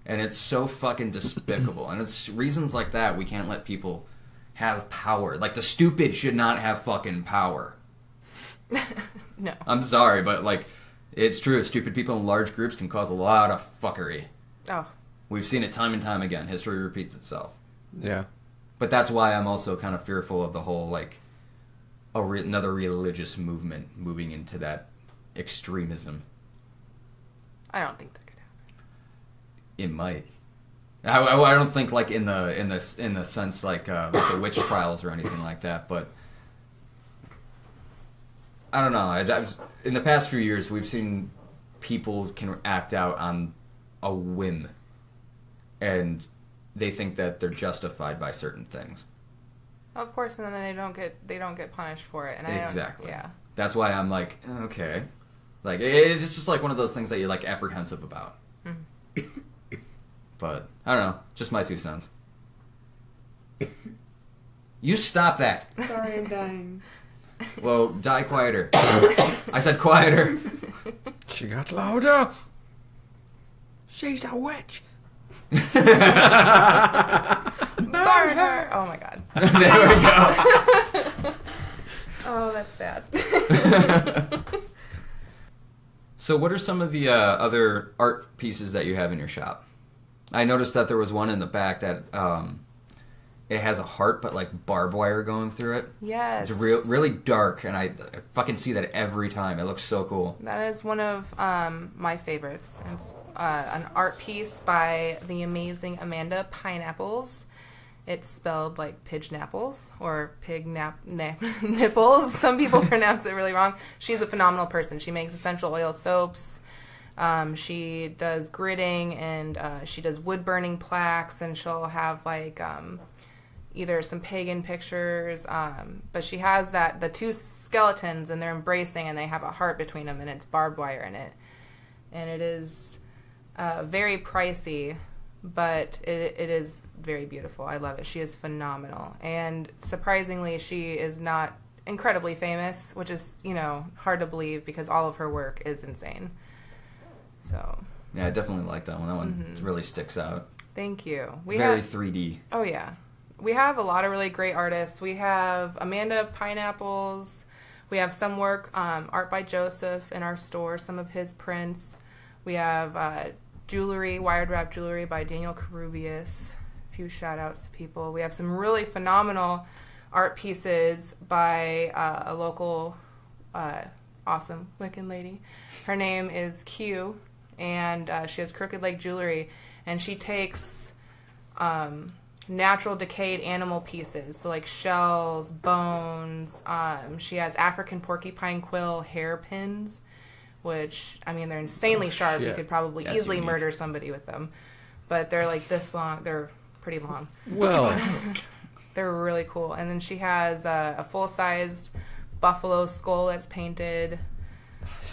And it's so fucking despicable. And it's reasons like that we can't let people have power. Like, the stupid should not have fucking power. No. I'm sorry, but, like, it's true. Stupid people in large groups can cause a lot of fuckery. Oh. We've seen it time and time again. History repeats itself. Yeah. But that's why I'm also kind of fearful of the whole, like, another religious movement moving into that extremism. I don't think that could happen. It might. I don't think like in the sense like the witch trials or anything like that, but I don't know. In the past few years, we've seen people can act out on a whim, and they think that they're justified by certain things. Of course, and then they don't get punished for it. And Exactly. Yeah. That's why I'm like, okay, like it's just like one of those things that you're like apprehensive about. But I don't know, just my 2 cents. You stop that. Sorry, I'm dying. Well, die quieter. I said quieter. She got louder. She's a witch. Burn her! Oh my god. There we go. Oh, that's sad. So what are some of the other art pieces that you have in your shop? I noticed that there was one in the back that it has a heart but like barbed wire going through it. Yes. It's really dark, and I fucking see that every time. It looks so cool. That is one of my favorites. It's an art piece by the amazing Amanda Pineapples. It's spelled like pigenapples or nipples. Some people pronounce it really wrong. She's a phenomenal person. She makes essential oil soaps. She does gridding and she does wood burning plaques, and she'll have like either some pagan pictures, but she has the two skeletons and they're embracing and they have a heart between them and it's barbed wire in it. And it is very pricey, but it is very beautiful. I love it. She is phenomenal. And surprisingly, she is not incredibly famous, which is, hard to believe because all of her work is insane. So. Yeah, I definitely like that one. That one really sticks out. Thank you. Very 3D. Oh, yeah. We have a lot of really great artists. We have Amanda Pineapples. We have some work, art by Joseph in our store, some of his prints. We have jewelry, wired wrap jewelry by Daniel Carubius. A few shout outs to people. We have some really phenomenal art pieces by a local awesome Wiccan lady. Her name is Q, and she has Crooked Lake Jewelry, and she takes natural decayed animal pieces, so like shells, bones. She has African porcupine quill hairpins, which, they're insanely sharp. Shit. You could probably That's easily unique. murder somebody with them. But they're like this long. They're pretty long. Well, They're really cool. And then she has a full-sized buffalo skull that's painted.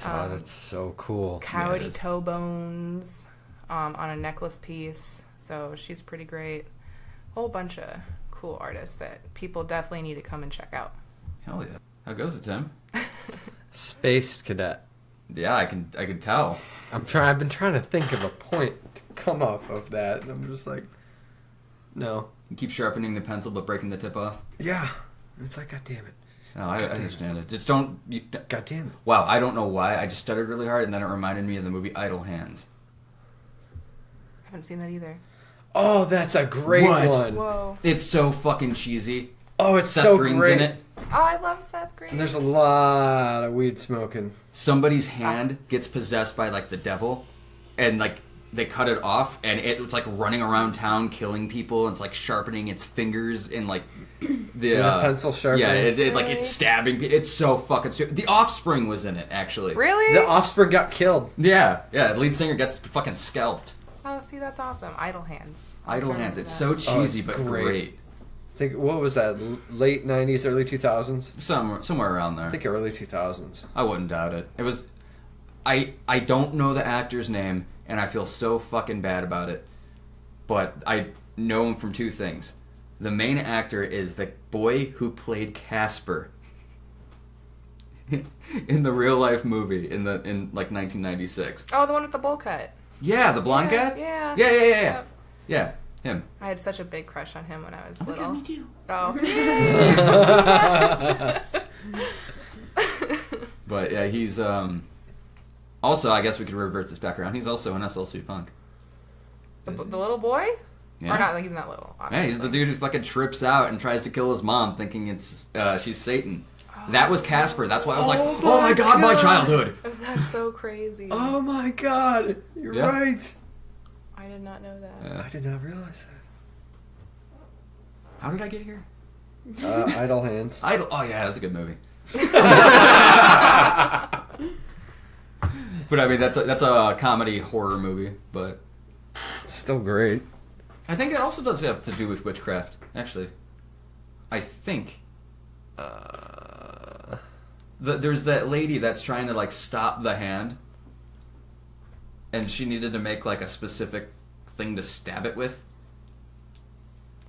that's so cool. Coyote it is. toe bones on a necklace piece. So she's pretty great. Whole bunch of cool artists that people definitely need to come and check out. Hell yeah. How goes it, Tim? Space Cadet. Yeah, I can tell. I've been trying to think of a point to come off of that, and I'm just like, no. You keep sharpening the pencil but breaking the tip off. Yeah. It's like, God damn it. No, I God damn understand it. Just don't... God damn it. Wow, I don't know why. I just stuttered really hard, and then it reminded me of the movie Idle Hands. I haven't seen that either. Oh, that's a great What? one. Whoa. It's so fucking cheesy. Oh, it's Seth so Green's great. in it. Oh, I love Seth Green. And there's a lot of weed smoking. Somebody's hand gets possessed by, like, the devil, and, like, they cut it off, and it's, like, running around town killing people, and it's, like, sharpening its fingers in, like, the... In a pencil sharpener? Yeah, like, Really? it's stabbing people. It's so fucking stupid. The Offspring was in it, actually. Really? The Offspring got killed. Yeah, the lead singer gets fucking scalped. Oh, see, that's awesome. Idle Hands. Idle I'll Hands. remember It's that. so cheesy, it's but great. great. What was that? Late 90s, early 2000s? Somewhere around there. I think early 2000s. I wouldn't doubt it. It was... I don't know the actor's name, and I feel so fucking bad about it. But I know him from two things. The main actor is the boy who played Casper in the real life movie in like 1996. Oh, the one with the bowl cut. Yeah, the blonde Yeah, guy? yeah. Yeah. Yep. Yeah, him. I had such a big crush on him when I was little. me too. Oh. But yeah, he's also, I guess we could revert this back around. He's also an SLC punk. the little boy? Yeah. Or not, like he's not little, Yeah, obviously. he's the dude who fucking trips out and tries to kill his mom, thinking it's she's Satan. That was Casper. That's why I was like, oh my god, my childhood. That's so crazy. Oh my god. You're Yeah. right. I did not know that. Yeah. I did not realize How did I get here? that. Idle Hands. Idle. Oh yeah, that's a good movie. But I mean, that's a comedy horror movie. But It's still great. I think it also does have to do with witchcraft. Actually, I think there's that lady that's trying to like stop the hand, and she needed to make like a specific thing to stab it with.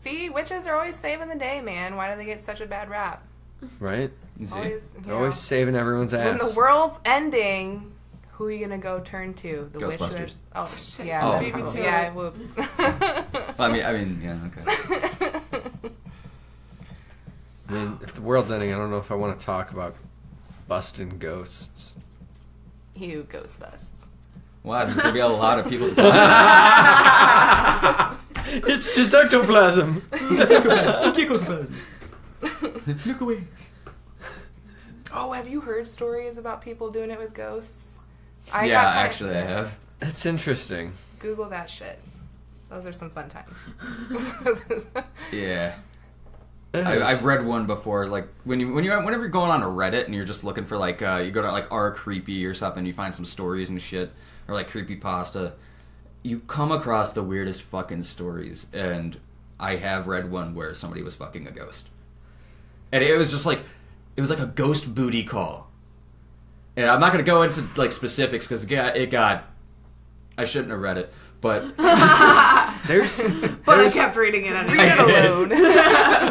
See, witches are always saving the day, man. Why do they get such a bad rap? Right? You see? Always, They're always saving everyone's when ass. the world's ending, who are you gonna go turn to? The witch. Ghostbusters. Oh, Shit, yeah. Oh. that beat me probably- to yeah. it. Whoops. Well, I mean, yeah, okay. I mean, if the world's ending, I don't know if I want to talk about busting ghosts. You ghost busts. Wow, there's gonna be a lot of people. It's just ectoplasm. Look away. Oh, have you heard stories about people doing it with ghosts? Yeah, got kinda- actually, I have. That's interesting. Google that shit. Those are some fun times. Yeah. I've read one before, like whenever you're going on a Reddit and you're just looking for like you go to like R Creepy or something, you find some stories and shit, or like Creepypasta, you come across the weirdest fucking stories. And I have read one where somebody was fucking a ghost, and it was just like it was like a ghost booty call. And I'm not gonna go into like specifics because it got I shouldn't have read it, but I kept reading it anyway. Read it alone.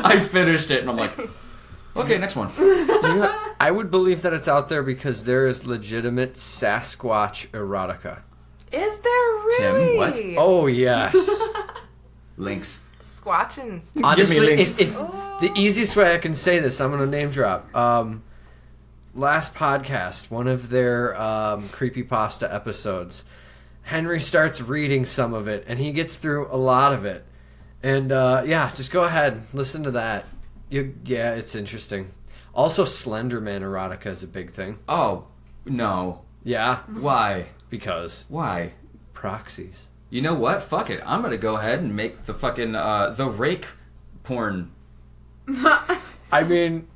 I finished it and I'm like, okay, next one. You know, I would believe that it's out there because there is legitimate Sasquatch erotica. Is there really? Tim, what? Oh yes. Links. Squatching. Honestly, links. if the easiest way I can say this, I'm going to name drop. Last podcast, one of their creepypasta episodes, Henry starts reading some of it, and he gets through a lot of it. And yeah, just go ahead, listen to that. Yeah, it's interesting. Also, Slenderman erotica is a big thing. Oh, no. Yeah, Why? because Why? proxies. You know what? Fuck it. I'm gonna go ahead and make the fucking the rake porn. I mean,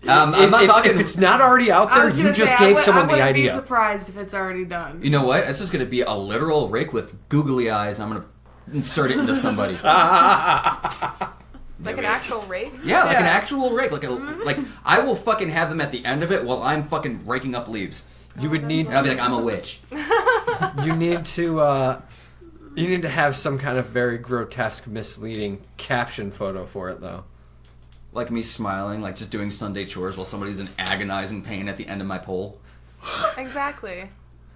I'm not talking. If it's not already out I there, was you gonna just say, gave I someone the wouldn't be idea. surprised if it's already done. You know what? It's just gonna be a literal rake with googly eyes. I'm gonna insert it into somebody. Like an actual rake? Yeah, like an actual rake. Like I will fucking have them at the end of it while I'm fucking raking up leaves. You would need. And I'll be like, I'm a witch. You need to. You need to have some kind of very grotesque, misleading caption photo for it, though. Like me smiling, like just doing Sunday chores while somebody's in agonizing pain at the end of my pole. Exactly.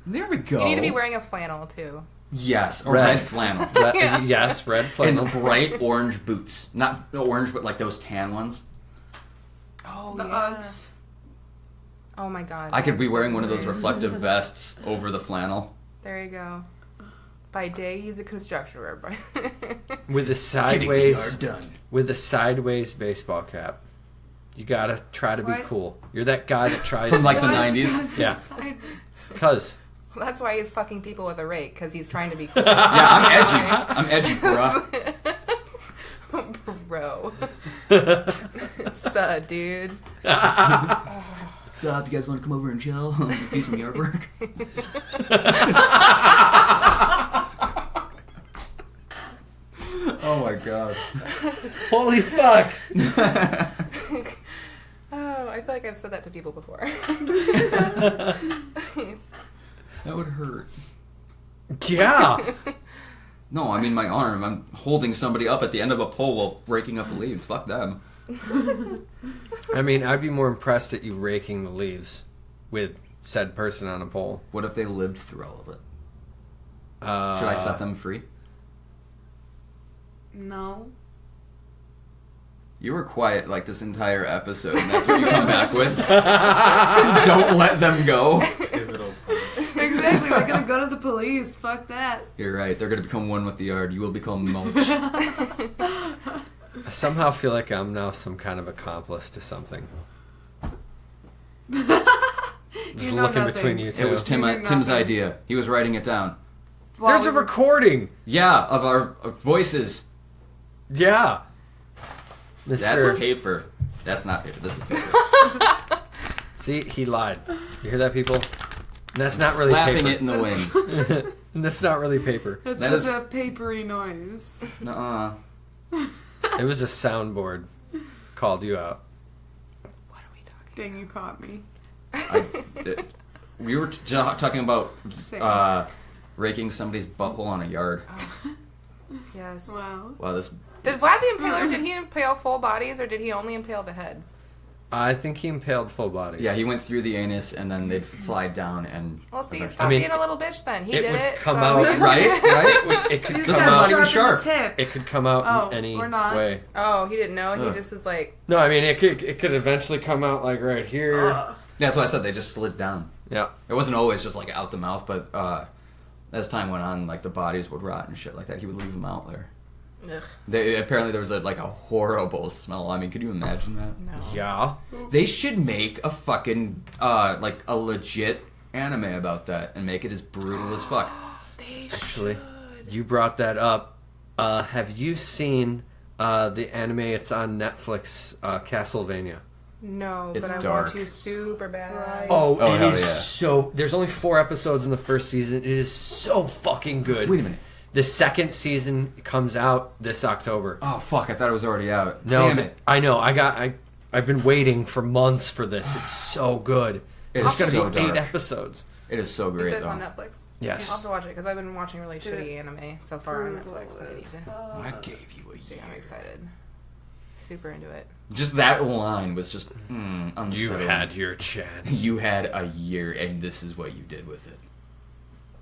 There we go. You need to be wearing a flannel, too. Yes, or Red. red flannel. Yeah. Yes, red flannel. And bright orange boots. Not orange, but like those tan ones. Oh, The yeah. Uggs. Oh, my God. I could be that's wearing one of those weird. reflective vests over the flannel. There you go. By day, he's a construction worker. With a sideways baseball cap. You gotta try to be What? cool. You're that guy that tries From like to the Why is it 90s. gonna be Yeah. sideways? Because That's why he's fucking people with a rake, because he's trying to be cool. Yeah, I'm edgy. I'm edgy, bruh. Bro. Suh, dude. What's up? You guys want to come over and chill? Do some yard work? Oh my god. holy fuck. Oh, I feel like I've said that to people before. That would hurt. Yeah. No, I mean my arm. I'm holding somebody up at the end of a pole while raking up leaves. Fuck them. I mean, I'd be more impressed at you raking the leaves with said person on a pole. What if they lived through all of it? Should Should I set them free? No. You were quiet like this entire episode, and that's what you come back with? Don't let them go. Pivotal point. Exactly. We're gonna go to the police. Fuck that. You're right. They're going to become one with the yard. You will become mulch. I somehow feel like I'm now some kind of accomplice to something. Just You know looking nothing. between you two. It was You knew Tim's nothing. idea. He was writing it down. There's a recording. Yeah, of our voices. Yeah. That's Mr. paper. That's not paper. This is paper. See, he lied. You hear that, people? That's not really Flapping paper. it in the wind. That's not really paper. It's That such is- a papery noise. Nuh-uh. It was a soundboard. Called you out. What are we talking Dang, you caught me. We were talking about Same. raking somebody's butthole on a yard. Yes. Wow. Wow, this... Did Vlad the Impaler, did he impale full bodies, or did he only impale the heads? I think he impaled full bodies. Yeah, he went through the anus, and then they'd slide down, and... Well, see, eventually- stop I mean, being a little bitch then. He it did would it. come so- out Right? It could You This come is gotta not even out. sharp. sharpen the tip. It could come out Oh, in any or not. way. Oh, he didn't know. He Ugh. just was like, No, I mean it could eventually come out like right here. Ugh. That's what I said. They just slid down. Yeah. It wasn't always just like out the mouth, but as time went on, like the bodies would rot and shit like that. He would leave them out there. ugh, Apparently there was a horrible smell. I mean, could you imagine that? no. Yeah. They should make a fucking like a legit anime about that and make it as brutal as fuck. They Actually, should. you brought that up. Have you seen the anime? It's on Netflix, Castlevania. No, It's but I dark. want to super bad. Right. Oh, Oh, it hell is yeah. so... There's only 4 episodes in the first season. It is so fucking good. Wait a minute. The second season comes out this October. Oh fuck! I thought it was already out. No, Damn it! I know. I've been waiting for months for this. It's so good. It There's is going to so be 8 dark. episode. It is so You great said it's though. on Netflix? Yes. I'll have to watch it because I've been watching really Dude. shitty anime so far on Netflix. And I need to. I gave you a So year. yeah, I'm excited. Super into it. Just that line was just unsettling. You had your chance. You had a year, and this is what you did with it.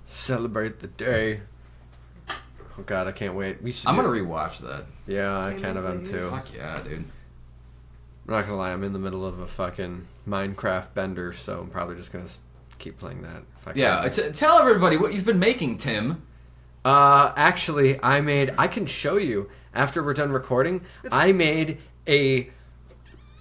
Celebrate the day. Oh god, I can't wait. We should. I'm do- gonna rewatch that. Yeah, I Can kind you of am please? too. Fuck yeah, dude. I'm not gonna lie, I'm in the middle of a fucking Minecraft bender, so I'm probably just gonna keep playing that. If I Yeah, can. tell everybody what you've been making, Tim. Actually, I can show you after we're done recording. I made a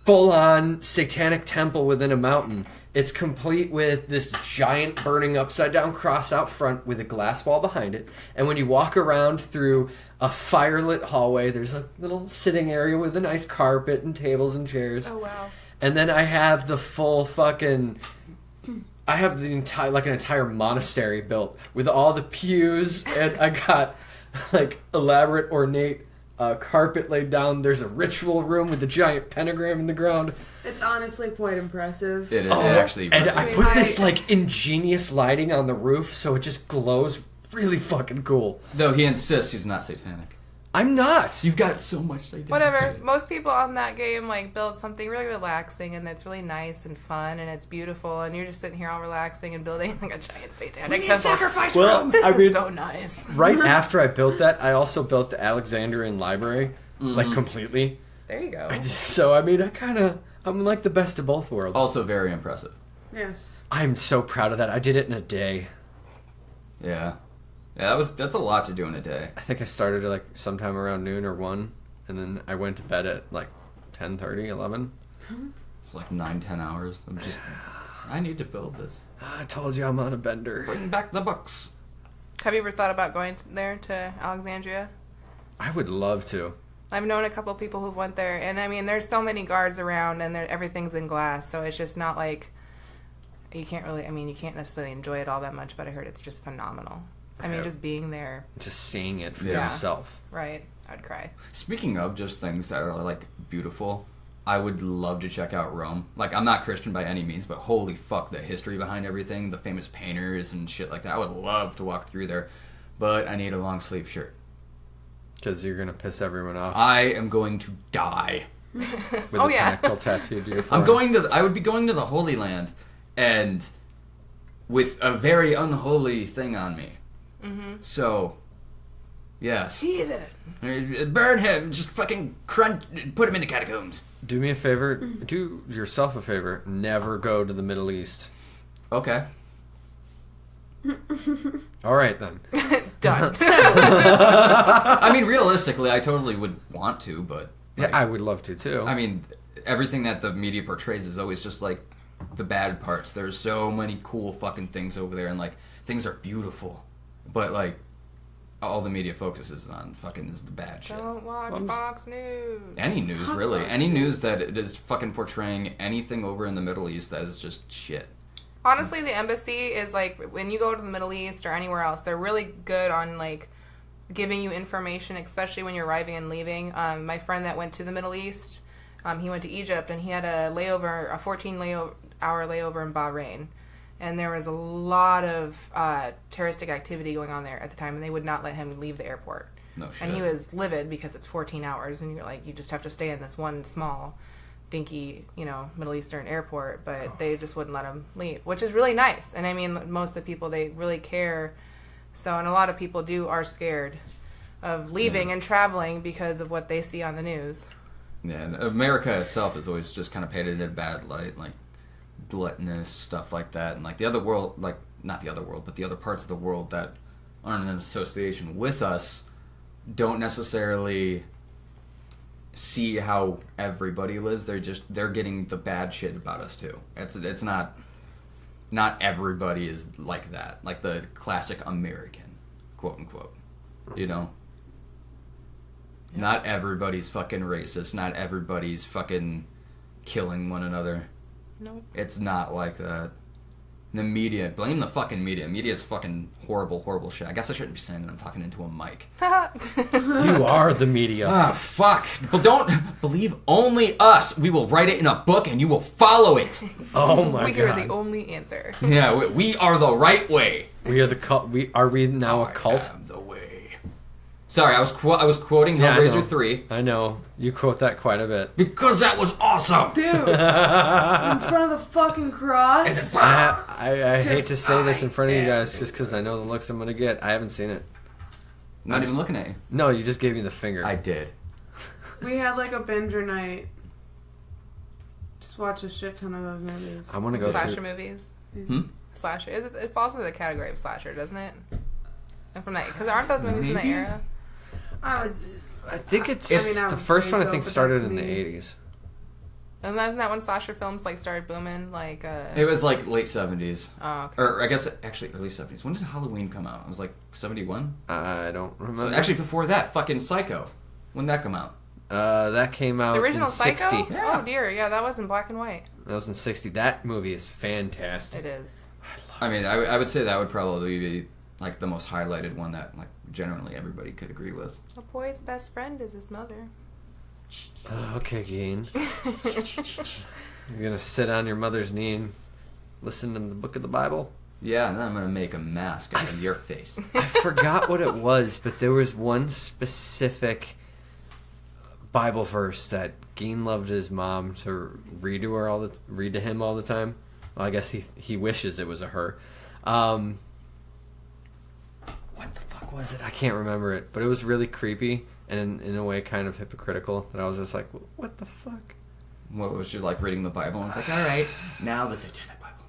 full-on satanic temple within a mountain. It's complete with this giant burning upside-down cross out front with a glass wall behind it. And when you walk around through a firelit hallway, there's a little sitting area with a nice carpet and tables and chairs. Oh wow. And then I have the full fucking... I have the entire monastery built with all the pews, and I got like elaborate, ornate carpet laid down. There's a ritual room with a giant pentagram in the ground. It's honestly quite impressive. It Oh, actually. and I Wait, put I- this like ingenious lighting on the roof, so it just glows really fucking cool. Though he insists he's not satanic. I'm not. You've got so much satanic. Whatever. shit. Most people on that game like build something really relaxing and that's really nice and fun and it's beautiful and you're just sitting here all relaxing and building like a giant satanic temple. sacrifice Well, This I is mean, so nice. right after I built that, I also built the Alexandrian Library, like completely. There you go. So I mean, I'm like the best of both worlds. Also very impressive. Yes. I'm so proud of that. I did it in a day. Yeah. Yeah, that's a lot to do in a day. I think I started at like sometime around noon or 1, and then I went to bed at like 10:30, 11. It's like 9-10 hours. I'm just. I need to build this. I told you I'm on a bender. Bring back the books. Have you ever thought about going there to Alexandria? I would love to. I've known a couple of people who've went there, and I mean, there's so many guards around, and everything's in glass, so it's just not like you can't really. I mean, you can't necessarily enjoy it all that much, but I heard it's just phenomenal. I mean, Yeah. just being there, Just seeing it for Yeah. yourself. right? I'd cry. Speaking of just things that are like beautiful, I would love to check out Rome. Like, I'm not Christian by any means, but holy fuck, the history behind everything, the famous painters and shit like that. I would love to walk through there, but I need a long sleeve shirt. Because you're going to piss everyone off I am going to die. with Oh, a yeah. pinnacle tattooed to your I'm forehead. going to. I would be going to the Holy Land, and with a very unholy thing on me. Mm-hmm. So, yes, Heathen. burn him. Just fucking put him in the catacombs. Do me a favor. Do yourself a favor. Never go to the Middle East. Okay. All right, then. Done. I mean, realistically, I totally would want to, but like, Yeah, I would love to, too. I mean, everything that the media portrays is always just like the bad parts. There's so many cool fucking things over there, and like things are beautiful, but like all the media focuses on fucking is the bad shit. Don't watch I'm just- Fox News. Any news, really. Any news that it is fucking portraying anything over in the Middle East that is just shit. Honestly, the embassy is like when you go to the Middle East or anywhere else, they're really good on like giving you information, especially when you're arriving and leaving. My friend that went to the Middle East, he went to Egypt and he had a 14-hour layover in Bahrain, and there was a lot of terroristic activity going on there at the time, and they would not let him leave the airport. No shit. And he was livid because it's 14 hours, and you're like, you just have to stay in this one small, dinky, Middle Eastern airport, but they just wouldn't let him leave, which is really nice. And I mean, most of the people, they really care. So, and a lot of people are scared of leaving and traveling because of what they see on the news. Yeah, and America itself is always just kind of painted in a bad light, like gluttonous stuff like that, and like the other world, like not the other world, but the other parts of the world that aren't in association with us don't necessarily see how everybody lives. They're getting the bad shit about us too. It's not everybody is like that, like the classic American, quote unquote, Not everybody's fucking racist. Not everybody's fucking killing one another. Nope. It's not like that. The media, blame the fucking media. Media's fucking horrible, horrible shit. I guess I shouldn't be saying that. I'm talking into a mic. You are the media. Ah, fuck. Well, don't believe only us. We will write it in a book and you will follow it. Oh my we god. are the only answer. Yeah, we are the right way. We are the cult. Are we now a cult? I'm the way. Sorry, I was quoting Yeah, I Hellraiser know. 3 I know. You quote that quite a bit. because that was awesome. Dude, in front of the fucking cross. I hate to say this in front of you I guys just because I know the looks I'm going to get. I haven't seen it. Not even looking at you. No, you just gave me the finger. I did. We had like a binger night. Just watch a shit ton of those movies. I want to go Slasher through. movies. Hmm? Slasher. It falls into the category of slasher, doesn't it? And from that, because aren't those movies from that Maybe? era? I I think it's I mean, I the would first say one. I so, think but started that's in the me. 80s. And isn't that when slasher films like started booming? Like, It was like late 70s. oh, okay. Or I guess actually early 70s. When did Halloween come out? It was like 71? I don't So remember. actually before that, fucking Psycho. When did that come out? that came out The original in Psycho? 60. Yeah. Oh dear, yeah, that was in black and white. That was in 60. That movie is fantastic. It is. I mean, I would say that would probably be like the most highlighted one that like generally everybody could agree with. A boy's best friend is his mother. Okay, Geen. You're gonna sit on your mother's knee and listen to the book of the Bible? Yeah, and then I'm gonna make a mask out of your face. I forgot what it was, but there was one specific Bible verse that Geen loved his mom to read to her read to him all the time. Well, I guess he wishes it was a her. What the fuck was it? I can't remember it, but it was really creepy and in a way kind of hypocritical. That I was just like, what the fuck? What was you like reading the Bible? And it's like, all right, now the Satanic Bible.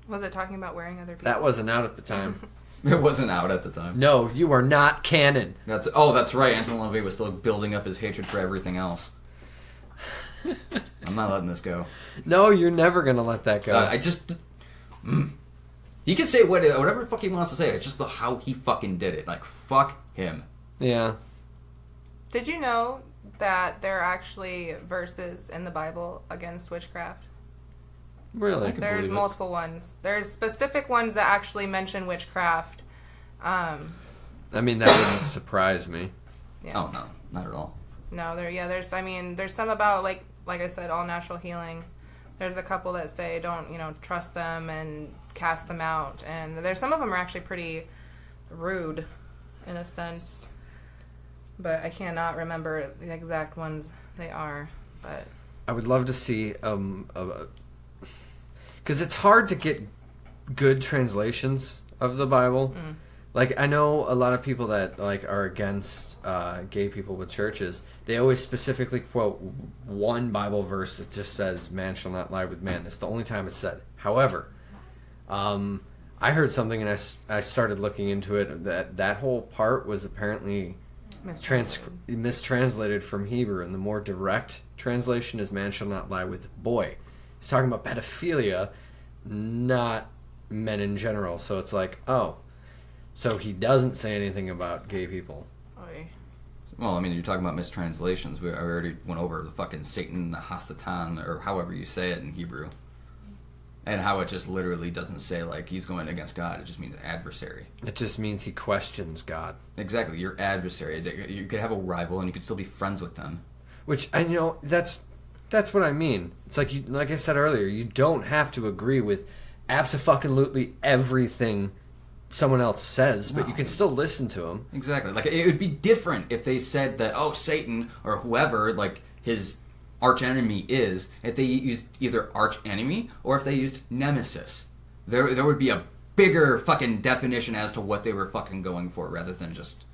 Was it talking about wearing other people? That wasn't out at the time. It wasn't out at the time. No, you are not canon. That's right. Anton LaVey was still building up his hatred for everything else. I'm not letting this go. No, you're never gonna let that go. I just. He can say whatever the fuck he wants to say. It's just how he fucking did it. Like, fuck him. Yeah. Did you know that there are actually verses in the Bible against witchcraft? Really? can There's believe it. multiple ones. There's specific ones that actually mention witchcraft. I mean, that wouldn't surprise me. Yeah. Oh, no. Not at all. No, there's some about like I said, all natural healing. There's a couple that say don't, trust them and cast them out. And there's some of them are actually pretty rude in a sense. But I cannot remember the exact ones they are. But I would love to see, because it's hard to get good translations of the Bible. Like, I know a lot of people that are against gay people with churches. They always specifically quote one Bible verse that just says, "Man shall not lie with man." That's the only time it's said. However, I heard something and I started looking into it that whole part was apparently mistranslated from Hebrew, and the more direct translation is "Man shall not lie with boy." He's talking about pedophilia, not men in general. So it's like, oh. So he doesn't say anything about gay people. Oy. Well, I mean, you're talking about mistranslations. I already went over the fucking Satan, the Hasatan, or however you say it in Hebrew. And how it just literally doesn't say, like, he's going against God. It just means adversary. It just means he questions God. Exactly. Your adversary. You could have a rival and you could still be friends with them. Which, that's what I mean. It's like I said earlier, you don't have to agree with abso-fucking-lutely everything someone else says, but No. you can still listen to them. Exactly. Like, it would be different if they said that, oh, Satan, or whoever, like, his archenemy is, if they used either archenemy or if they used nemesis. There would be a bigger fucking definition as to what they were fucking going for, rather than just,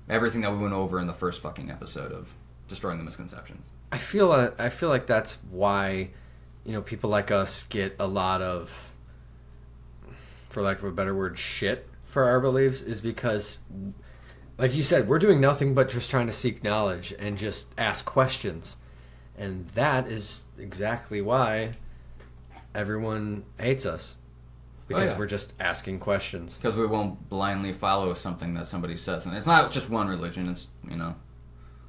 everything that we went over in the first fucking episode of Destroying the Misconceptions. I feel like that's why, people like us get a lot of, for lack of a better word, shit for our beliefs, is because, like you said, we're doing nothing but just trying to seek knowledge and just ask questions. And that is exactly why everyone hates us. because yeah. we're just asking questions. Because we won't blindly follow something that somebody says. And it's not just one religion, it's,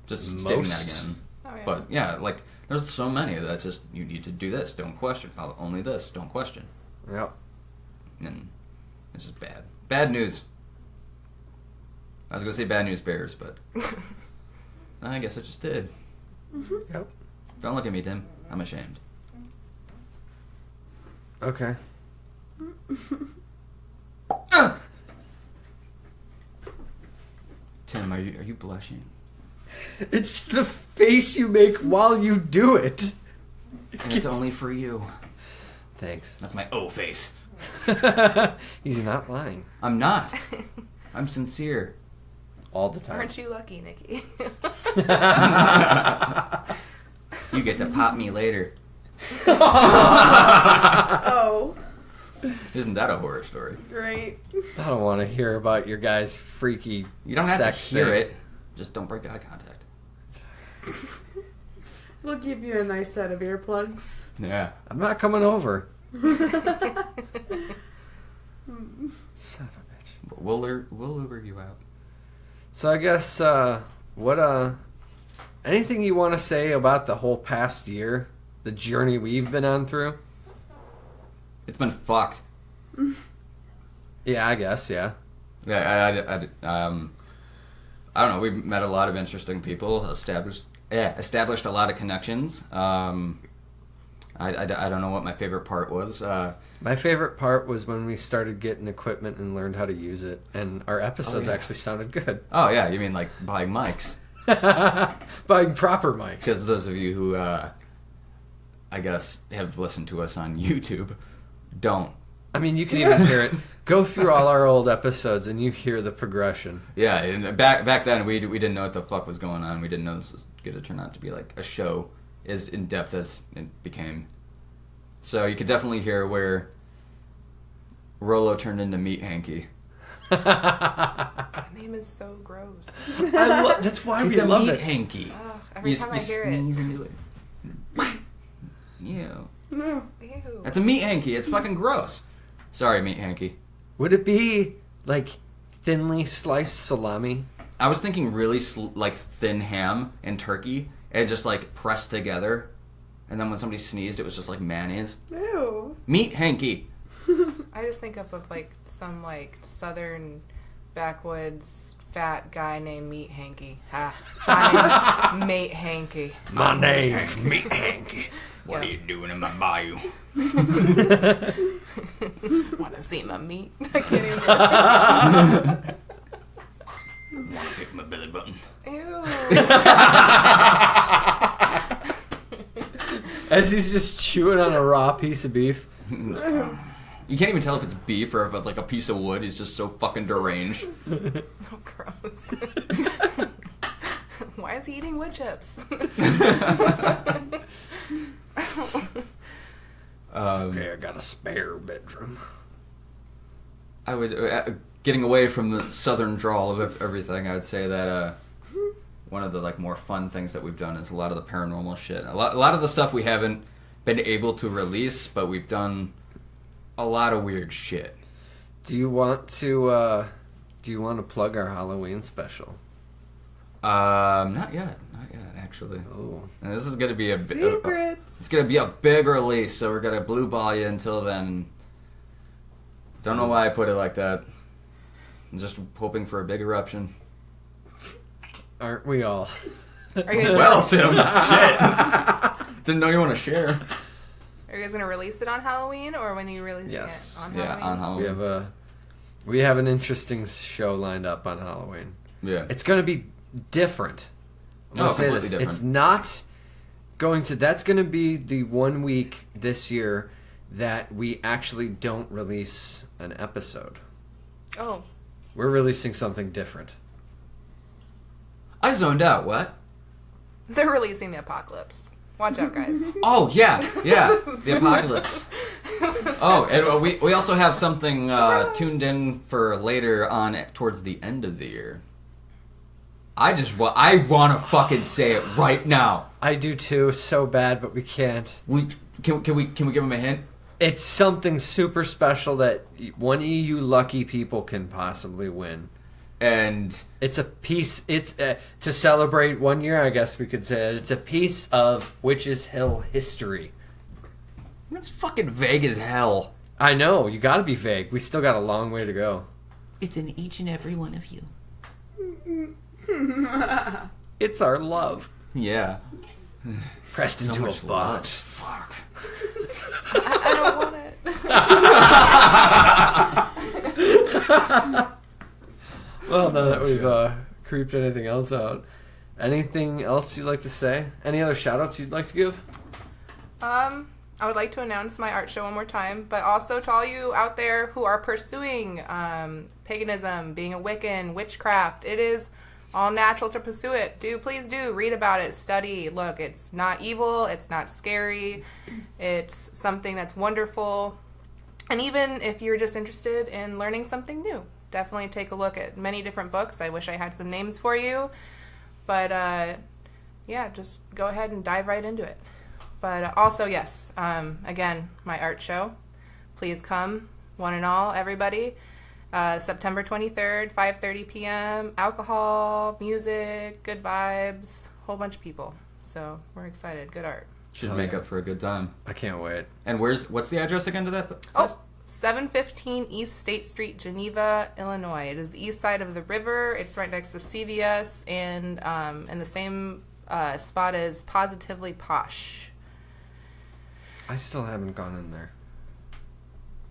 just stating that Most. again. Oh, yeah. But, yeah, like, there's so many that just, you need to do this, don't question. Only this, don't question. Yep. And it's just bad. Bad news. I was going to say bad news bears, but I guess I just did. Yep. Don't look at me, Tim. I'm ashamed. Okay. Tim, are you blushing? It's the face you make while you do it. And it's only for you. Thanks. That's my O face. He's not lying. I'm not. I'm sincere. All the time. Aren't you lucky, Nikki? You get to pop me later. Oh, Isn't that a horror story? great. I don't want to hear about your guys' freaky You don't have to sex hear thing. it. Just don't break eye contact. We'll give you a nice set of earplugs. Yeah. I'm not coming over. Son of a bitch. But we'll Uber you out. So I guess anything you want to say about the whole past year, the journey we've been on through? It's been fucked. Yeah, I guess, yeah. Yeah, I don't know. We met a lot of interesting people, established a lot of connections. I don't know what my favorite part was. My favorite part was when we started getting equipment and learned how to use it, and our episodes actually sounded good. Oh yeah, you mean like buying mics? Buying proper mics. Because those of you who, I guess, have listened to us on YouTube, don't. I mean, you can even hear it. Go through all our old episodes and you hear the progression. Yeah, and back then we didn't know what the fuck was going on. We didn't know this was going to turn out to be like a show as in depth as it became. So you could definitely hear where Rolo turned into Meat Hanky. That name is so gross. That's why we It's a love Meat it. Hanky. Ugh, every time I hear it. sneeze into it. Ew. No. Ew. That's a Meat Hanky. It's fucking gross. Sorry, Meat Hanky. Would it be like thinly sliced salami? I was thinking really like thin ham and turkey and just like pressed together. And then when somebody sneezed, it was just like mayonnaise. Ew. Meat Hanky. I just think of like some like southern backwoods fat guy named Meat Hanky. Ha. My name's Mate Hanky. My name's Meat Hanky. What Yeah. are you doing in my bayou? Want to see my meat? I can't even. Want to pick my belly button? Ew. As he's just chewing on a raw piece of beef. You can't even tell if it's beef or if it's like a piece of wood. He's just so fucking deranged. Oh, gross. Why is he eating wood chips? Okay, I got a spare bedroom. I would, getting away from the southern drawl of everything, I would say that one of the like more fun things that we've done is a lot of the paranormal shit. A lot of the stuff we haven't been able to release, but we've done a lot of weird shit. Do you want to plug our Halloween special? Not yet, actually. Oh. And this is gonna be it's Secrets. gonna be a big release, so we're gonna blue ball you until then. Don't know why I put it like that. I'm just hoping for a big eruption. Aren't we all? Are you guys, Well, Tim, shit. Didn't know you want to share. are you guys gonna release it on Halloween or when are you releasing Yes. it on Yeah, Halloween? on Halloween. We have an interesting show lined up on Halloween. Yeah. It's going to be different. I'm No, gonna say completely this. different. It's not going to. That's going to be the 1 week this year that we actually don't release an episode. Oh, We're releasing something different. I zoned out. What? they're releasing the apocalypse. Watch out, guys. Oh, yeah. The apocalypse. Oh, and we also have something tuned in for later on towards the end of the year. I want to fucking say it right now. I do too, so bad, but we can't. Can we give him a hint? It's something super special that one of you lucky people can possibly win. And It's a piece. It's to celebrate 1 year, I guess we could say. It's a piece of Witches Hill history. it's fucking vague as hell. I know, you got to be vague. We still got a long way to go. It's in each and every one of you. It's our love Yeah. pressed So into much a box. Fuck. I don't want it. Well, now that we've creeped anything else out, anything else you'd like to say? Any other shout-outs you'd like to give? I would like to announce my art show one more time, but also to all you out there who are pursuing paganism, being a Wiccan, witchcraft, it is all natural to pursue it. Please do read about it, study, look. It's not evil, it's not scary, it's something that's wonderful. And even if you're just interested in learning something new, definitely take a look at many different books. I wish I had some names for you, but yeah, just go ahead and dive right into it. But also, yes, again, my art show. Please come, one and all, everybody. September 23rd, 5:30 p.m. Alcohol, music, good vibes, whole bunch of people. So we're excited. Good art. Should Oh, make yeah. up for a good time. I can't wait. And what's the address again to that? Oh, 715 East State Street, Geneva, Illinois. It is the east side of the river. It's right next to CVS and in the same spot as Positively Posh. I still haven't gone in there.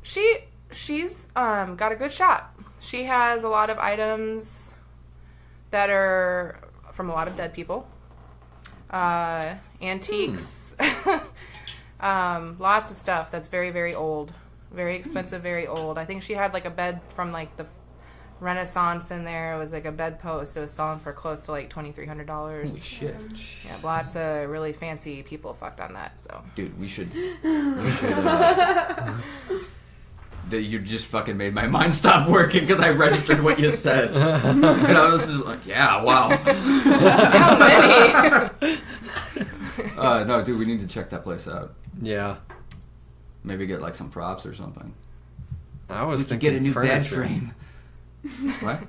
She's got a good shop. She has a lot of items that are from a lot of dead people. Antiques. Lots of stuff that's very, very old. Very expensive, very old. I think she had like a bed from like the Renaissance in there. It was like a bedpost. It was selling for close to like $2,300. Holy shit. Yeah, lots of really fancy people fucked on that. So Dude, we should you just fucking made my mind stop working because I registered what you said. And I was just like, yeah, wow. how many? No, dude, we need to check that place out. Yeah. Maybe get like some props or something. I was We could thinking get a new furniture. bed frame. What?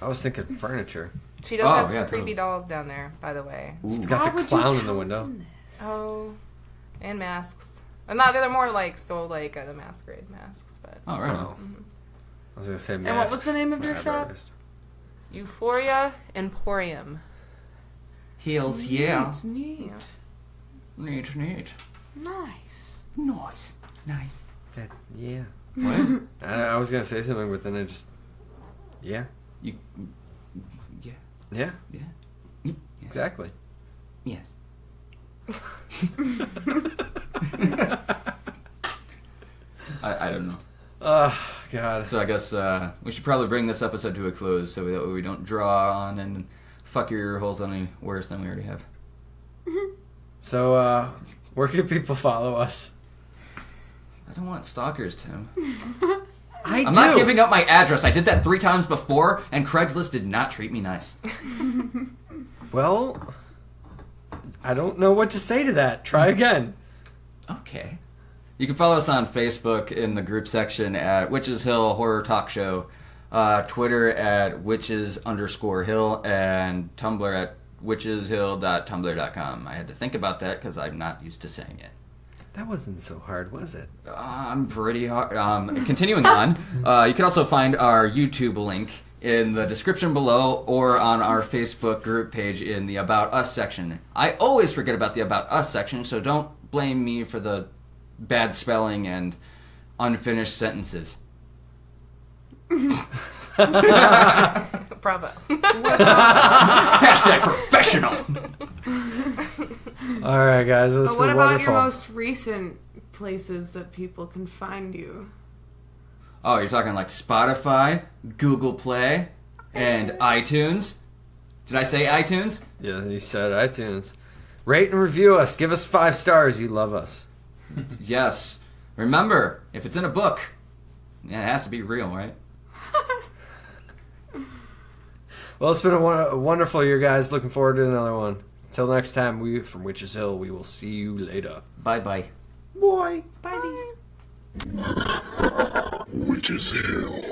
I was thinking furniture. She does Oh, have some yeah, creepy totally. dolls down there, by the way. It's Ooh. got the clown in the window. Oh, and masks. Not they're more like the masquerade masks, but Oh, right. Oh. I was gonna say. And what was the name of your Eyebrow shop? artist. Euphoria Emporium. Heels, yeah. It's neat. Yeah. Neat, neat. Nice. Nice. Nice. That, yeah. What? I was gonna say something, but then I just. Yeah. You. Yeah. Yeah. Yeah. Yeah. Exactly. Yes. I don't know. Oh God. So I guess we should probably bring this episode to a close so that we don't draw on and fuck your ear holes any worse than we already have. So where can people follow us? I don't want stalkers, Tim. I'm I'm not giving up my address. I did that 3 times before, and Craigslist did not treat me nice. Well, I don't know what to say to that. Try again. Okay. You can follow us on Facebook in the group section at Witches Hill Horror Talk Show, Twitter at witches_hill, and Tumblr at witcheshill.tumblr.com. I had to think about that because I'm not used to saying it. That wasn't so hard, was it? I'm pretty hard. Continuing on, you can also find our YouTube link in the description below or on our Facebook group page in the About Us section. I always forget about the About Us section, so don't blame me for the bad spelling and unfinished sentences. Bravo. Hashtag professional. All right, guys. This But what was about wonderful. your most recent places that people can find you? Oh, you're talking like Spotify, Google Play, and iTunes? Did I say iTunes? Yeah, you said iTunes. Rate and review us. Give us 5 stars. You love us. Yes. Remember, if it's in a book, it has to be real, right? Well, it's been a wonderful year, guys. Looking forward to another one. Until next time, we from Witches Hill, we will see you later. Bye-bye. Bye. Bye. Witch's Hill.